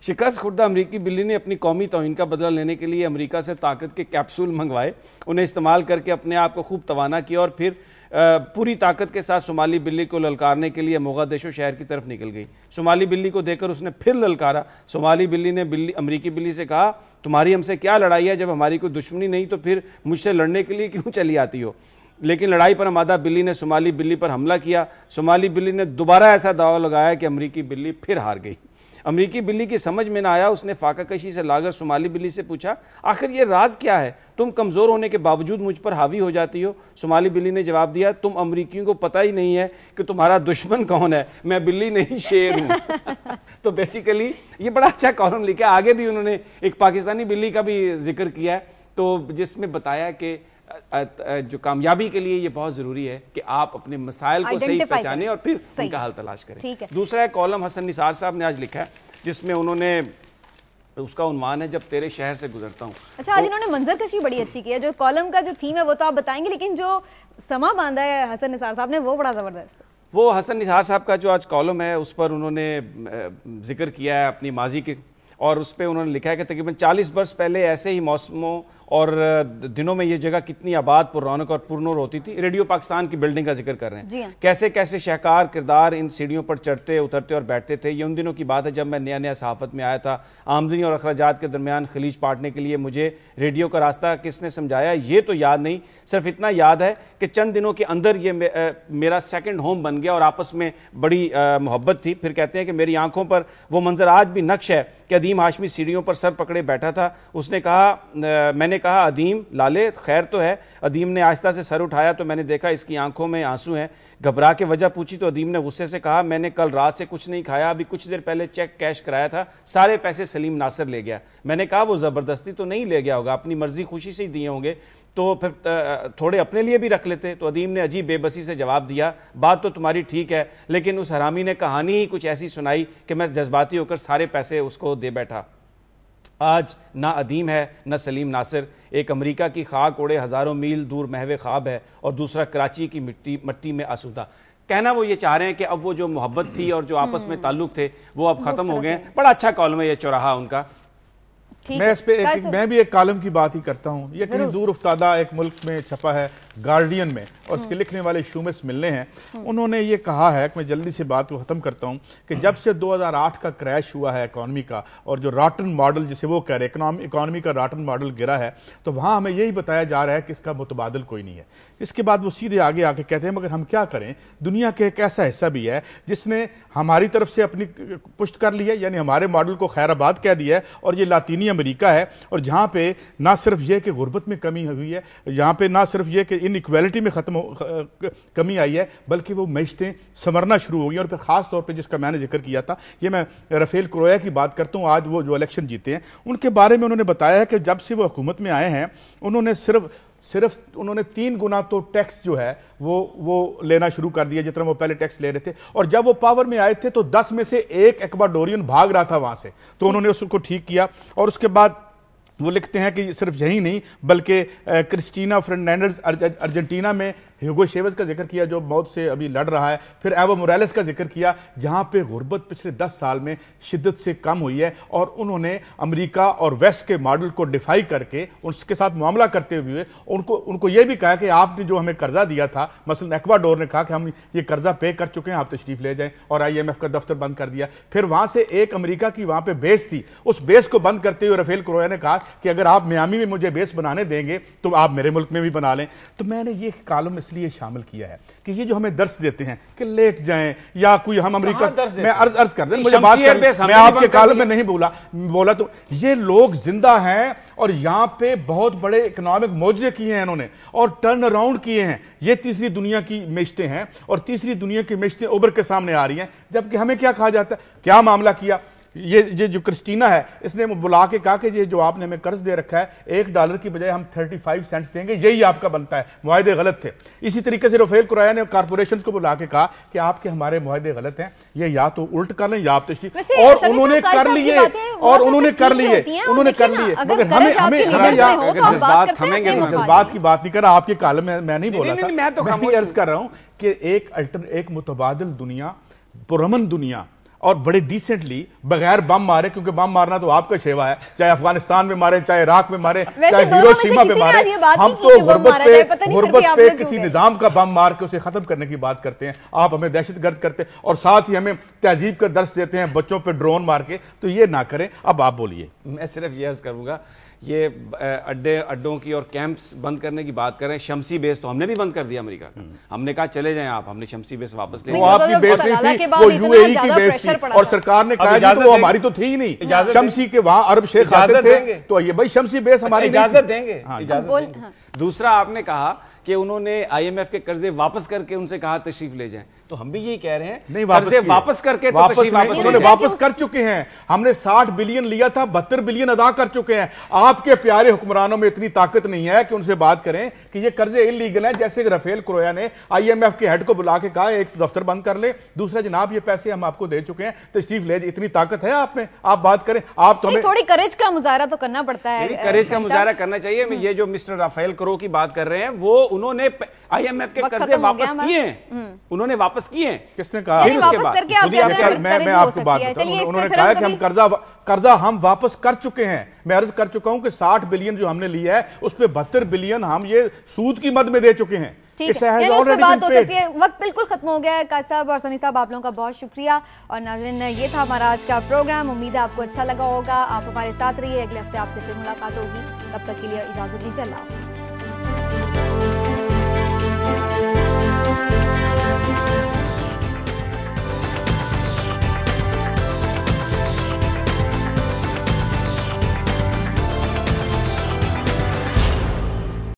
शिकस्त खुर्दा अमरीकी बिल्ली ने अपनी कौमी तौहीन का बदला लेने के लिए अमरीका से ताकत के कैप्सूल मंगवाए, उन्हें इस्तेमाल करके अपने आप को खूब तवाना किया और फिर पूरी ताकत के साथ सोमाली बिल्ली को ललकारने के लिए मोगादिशो शहर की तरफ निकल गई। सोमाली बिल्ली को देखकर उसने फिर ललकारा। सोमाली बिल्ली ने अमरीकी बिल्ली से कहा, तुम्हारी हमसे क्या लड़ाई है? जब हमारी कोई दुश्मनी नहीं तो फिर मुझसे लड़ने के लिए क्यों चली आती हो? लेकिन लड़ाई पर आमादा बिल्ली ने सोमाली बिल्ली पर हमला किया। सोमाली बिल्ली ने दोबारा ऐसा दावा लगाया कि अमरीकी बिल्ली फिर हार गई। अमरीकी बिल्ली की समझ में ना आया। उसने फाका कशी से लाकर सोमाली बिल्ली से पूछा, आखिर ये राज क्या है? तुम कमज़ोर होने के बावजूद मुझ पर हावी हो जाती हो। सोमाली बिल्ली ने जवाब दिया, तुम अमरीकियों को पता ही नहीं है कि तुम्हारा दुश्मन कौन है। मैं बिल्ली नहीं शेर हूँ। तो बेसिकली ये बड़ा अच्छा कॉलम लिखा। आगे भी उन्होंने एक पाकिस्तानी बिल्ली का भी जिक्र किया है, तो जिसमें बताया कि जो कामयाबी के लिए ये बहुत ज़रूरी है कि आप अपने मसाइल को सही पहचानें और फिर उनका हल तलाश करें। दूसरा एक कॉलम हसन निसार साहब ने आज लिखा है जिसमें उन्होंने, उसका उन्वान है, जब तेरे शहर से गुजरता हूँ। अच्छा, आज इन्होंने मंजरकशी बड़ी अच्छी की है। जो कॉलम का जो थीम है वो तो आप बताएंगे, लेकिन जो समा बांधा है हसन निसार साहब ने वो बड़ा ज़बरदस्त है। वो हसन निसार साहब का जो आज कॉलम है उस पर उन्होंने जिक्र किया है अपनी माजी के, और उस पर उन्होंने लिखा है कि तकरीबन 40 वर्ष पहले ऐसे ही मौसमों और दिनों में ये जगह कितनी आबाद, पुररौनक और पुरनूर होती थी। रेडियो पाकिस्तान की बिल्डिंग का जिक्र कर रहे हैं। कैसे कैसे शाहकार किरदार इन सीढ़ियों पर चढ़ते उतरते और बैठते थे। ये उन दिनों की बात है जब मैं नया नया सहाफत में आया था। आमदनी और अखराजात के दरमियान खलीज पाटने के लिए मुझे रेडियो का रास्ता किसने समझाया ये तो याद नहीं, सिर्फ इतना याद है कि चंद दिनों के अंदर ये मेरा सेकंड होम बन गया और आपस में बड़ी मोहब्बत थी। फिर कहते हैं कि मेरी आंखों पर वो मंजर आज भी नक्श है कि अदीम हाशमी सीढ़ियों पर सर पकड़े बैठा था। उसने कहा, मैंने कहा, अदीम लाले खैर तो है। अदीम ने आहिस्ता से सर उठाया तो मैंने देखा इसकी आंखों में आंसू हैं। घबरा के वजह पूछी तो अदीम ने गुस्से से कहा, मैंने कल रात से कुछ नहीं खाया, अभी कुछ देर पहले चेक कैश कराया था, सारे पैसे सलीम नासिर ले गया। मैंने कहा वो ज़बरदस्ती तो नहीं ले गया होगा, अपनी मर्जी खुशी से ही दिए होंगे, तो फिर थोड़े अपने लिए भी रख लेते। तो अदीम ने अजीब बेबसी से जवाब दिया, बात तो तुम्हारी ठीक है, लेकिन उस हरामी ने कहानी ही कुछ ऐसी सुनाई कि मैं जज्बाती होकर सारे पैसे उसको दे बैठा। आज ना अदीम है ना सलीम नासिर, एक अमेरिका की खाक उड़े हज़ारों मील दूर महवे ख्वाब है और दूसरा कराची की मिट्टी में आसूदा। कहना वो ये चाह रहे हैं कि अब वो जो मोहब्बत थी और जो आपस में ताल्लुक थे वो अब ख़त्म हो गए। बड़ा अच्छा कॉलम है ये चौराहा उनका। मैं इस पे मैं भी एक कॉलम की बात ही करता हूँ। ये कहीं दूर उफ्तादा एक मुल्क में छपा है, गार्डियन में, और इसके लिखने वाले शूमिस मिलने हैं। उन्होंने ये कहा है कि मैं जल्दी से बात को ख़त्म करता हूँ कि जब से 2008 का क्रैश हुआ है इकॉनमी का और जो रॉटन मॉडल जिसे वो कह रहे हैं इकॉनमी का रॉटन मॉडल गिरा है, तो वहाँ हमें यही बताया जा रहा है कि इसका मुतबादल कोई नहीं है। इसके बाद वो सीधे आगे आके कहते हैं मगर हम क्या करें, दुनिया के एक ऐसा हिस्सा भी है जिसने हमारी तरफ से अपनी पुष्ट कर ली है, यानी हमारे मॉडल को खैराबाद कह दिया है, और ये लातीनी अमेरिका है, और जहाँ पे ना सिर्फ ये कि गुर्बत में कमी हुई है, यहाँ पे ना सिर्फ ये कि इनइक्वालिटी में कमी आई है, बल्कि वो मैशतें संवरना शुरू हो गई। और फिर खास तौर पे जिसका मैंने जिक्र किया था, ये मैं राफेल क्रोया की बात करता हूँ। आज वो जो इलेक्शन जीते हैं उनके बारे में उन्होंने बताया है कि जब से वो हुकूमत में आए हैं उन्होंने सिर्फ उन्होंने 3 गुना तो टैक्स जो है वो लेना शुरू कर दिया जितना वो पहले टैक्स ले रहे थे। और जब वो पावर में आए थे तो 10 में से 1 इक्वाडोरियन भाग रहा था वहां से, तो उन्होंने उसको ठीक किया। और उसके बाद वो लिखते हैं कि सिर्फ यही नहीं बल्कि क्रिस्टीना फर्नांडिस अर्जेंटीना में ह्यूगो शेवेज का जिक्र किया जो मौत से अभी लड़ रहा है, फिर एवो मोरालेस का जिक्र किया जहां पे गुर्बत पिछले 10 साल में शिद्दत से कम हुई है। और उन्होंने अमेरिका और वेस्ट के मॉडल को डिफाई करके उसके साथ मामला करते हुए उनको यह भी कहा कि आपने जो हमें कर्जा दिया था, मसलन इक्वाडोर ने कहा कि हम ये कर्जा पे कर चुके हैं, आप तशरीफ ले जाएं, और IMF का दफ्तर बंद कर दिया। फिर वहां से एक अमेरिका की वहां पे बेस थी, उस बेस को बंद करते हुए राफेल क्रोया ने कहा कि अगर आप मियामी में मुझे बेस बनाने देंगे तो आप मेरे मुल्क में भी बना लें। तो मैंने ये कॉलम इसलिए शामिल किया है कि ये जो हमें दर्स देते हैं कि लेट जाएं या कोई हम अमेरिका, मैं अर्ज कर दें, मुझे बात कर, मैं आपके काल में नहीं बोला तो ये लोग जिंदा हैं और यहाँ पे बहुत बड़े इकोनॉमिक मोर्चे किए हैं इन्होंने और टर्न अराउंड किए हैं। ये तीसरी दुनिया की मेशतें हैं और तीसरी दुनिया की मेशतें उभर के सामने आ रही हैं, जबकि हमें क्या कहा जाता है, क्या मामला किया ये जो क्रिस्टीना है, इसने बुला के कहा कि ये जो आपने हमें कर्ज दे रखा है $1 की बजाय हम 35 सेंट्स देंगे, यही आपका बनता है, मुआहदे गलत थे। इसी तरीके से राफेल कुरैया ने कारपोरेशन को बुला के कहा कि आपके हमारे मुआहदे गलत हैं, ये या तो उल्ट कर लें या आप तशरीफ, और उन्होंने कर लिए मगर हमें जज्बात की बात नहीं कर रहा, आपके काल में मैं नहीं बोला था, मैं तो अर्ज कर रहा हूं कि एक मुतबादिल दुनिया, पुरअमन दुनिया और बड़े डिसेंटली बगैर बम मारे, क्योंकि बम मारना तो आपका सेवा है, चाहे अफगानिस्तान में मारे, चाहे इराक में मारे, चाहे हिरोशिमा पे मारे, हम तो गुर्बत पे किसी निजाम का बम मार के उसे खत्म करने की बात करते हैं। आप हमें दहशतगर्द करते हैं और साथ ही हमें तहजीब का दर्स देते हैं बच्चों पे ड्रोन मार के, तो ये ना करें। अब आप बोलिए। मैं सिर्फ ये अर्ज करूंगा, ये अड्डों की और कैंप्स बंद करने की बात कर रहे हैं। शमसी बेस तो हमने भी बंद कर दिया अमेरिका का, हमने कहा चले जाएं आप, हमने शमसी बेस वापस ले लिया। वो आपकी बेस नहीं थी, वो यूएई की बेस थी और सरकार ने कहा तो वो हमारी तो थी ही नहीं। शमसी के वहां अरब शेख आते थे, तो ये भाई शमसी बेस हमारी इजाजत देंगे। दूसरा आपने कहा कि उन्होंने IMF के कर्जे वापस करके उनसे कहा तशरीफ ले जाएं, तो हम भी यही कह रहे हैं, नहीं कर्जे वापस करके तो तशरीफ उन्होंने वापस कर चुके हैं। हमने 60 बिलियन लिया था, 72 बिलियन अदा कर चुके हैं। आपके प्यारे हुक्मरानों में इतनी ताकत नहीं है कि उनसे बात करें कि ये कर्जे इलीगल हैं, जैसे राफेल कुरैया ने IMF के हेड को बुला के कहा एक दफ्तर बंद कर ले, दूसरा जनाब ये पैसे हम आपको दे चुके हैं, तशरीफ ले। इतनी ताकत है आप में, आप बात करें। आप तो हमें थोड़ी करेज का मुजाहरा तो करना पड़ता है, करेज का मुजाहरा करना चाहिए। ये जो मिस्टर राफेल कुरो की बात कर रहे हैं, वो उन्होंने IMF के कर्जे वापस किए हैं, उन्होंने वापस किए हैं। किसने कहा? फिर उसके बाद मैं आपको बात बताऊं, उन्होंने कहा कि हम कर्जा हम वापस कर चुके हैं। मैं अर्ज कर चुका हूं कि 60 बिलियन जो हमने लिया है उस पे 72 बिलियन हम ये सूद की मद में दे चुके हैं। ठीक है, उस पे बात हो सकती है। वक्त बिल्कुल खत्म हो गया है। काजी साहब और समी साहब, आप लोगों का बहुत शुक्रिया। और नाज़रीन, ये था हमारा आज का प्रोग्राम। उम्मीद है आपको अच्छा लगा होगा। आप हमारे साथ रहिए, अगले हफ्ते आपसे फिर मुलाकात होगी। तब तक के लिए इजाजत दीजिए। अल्लाह हाफ़िज़।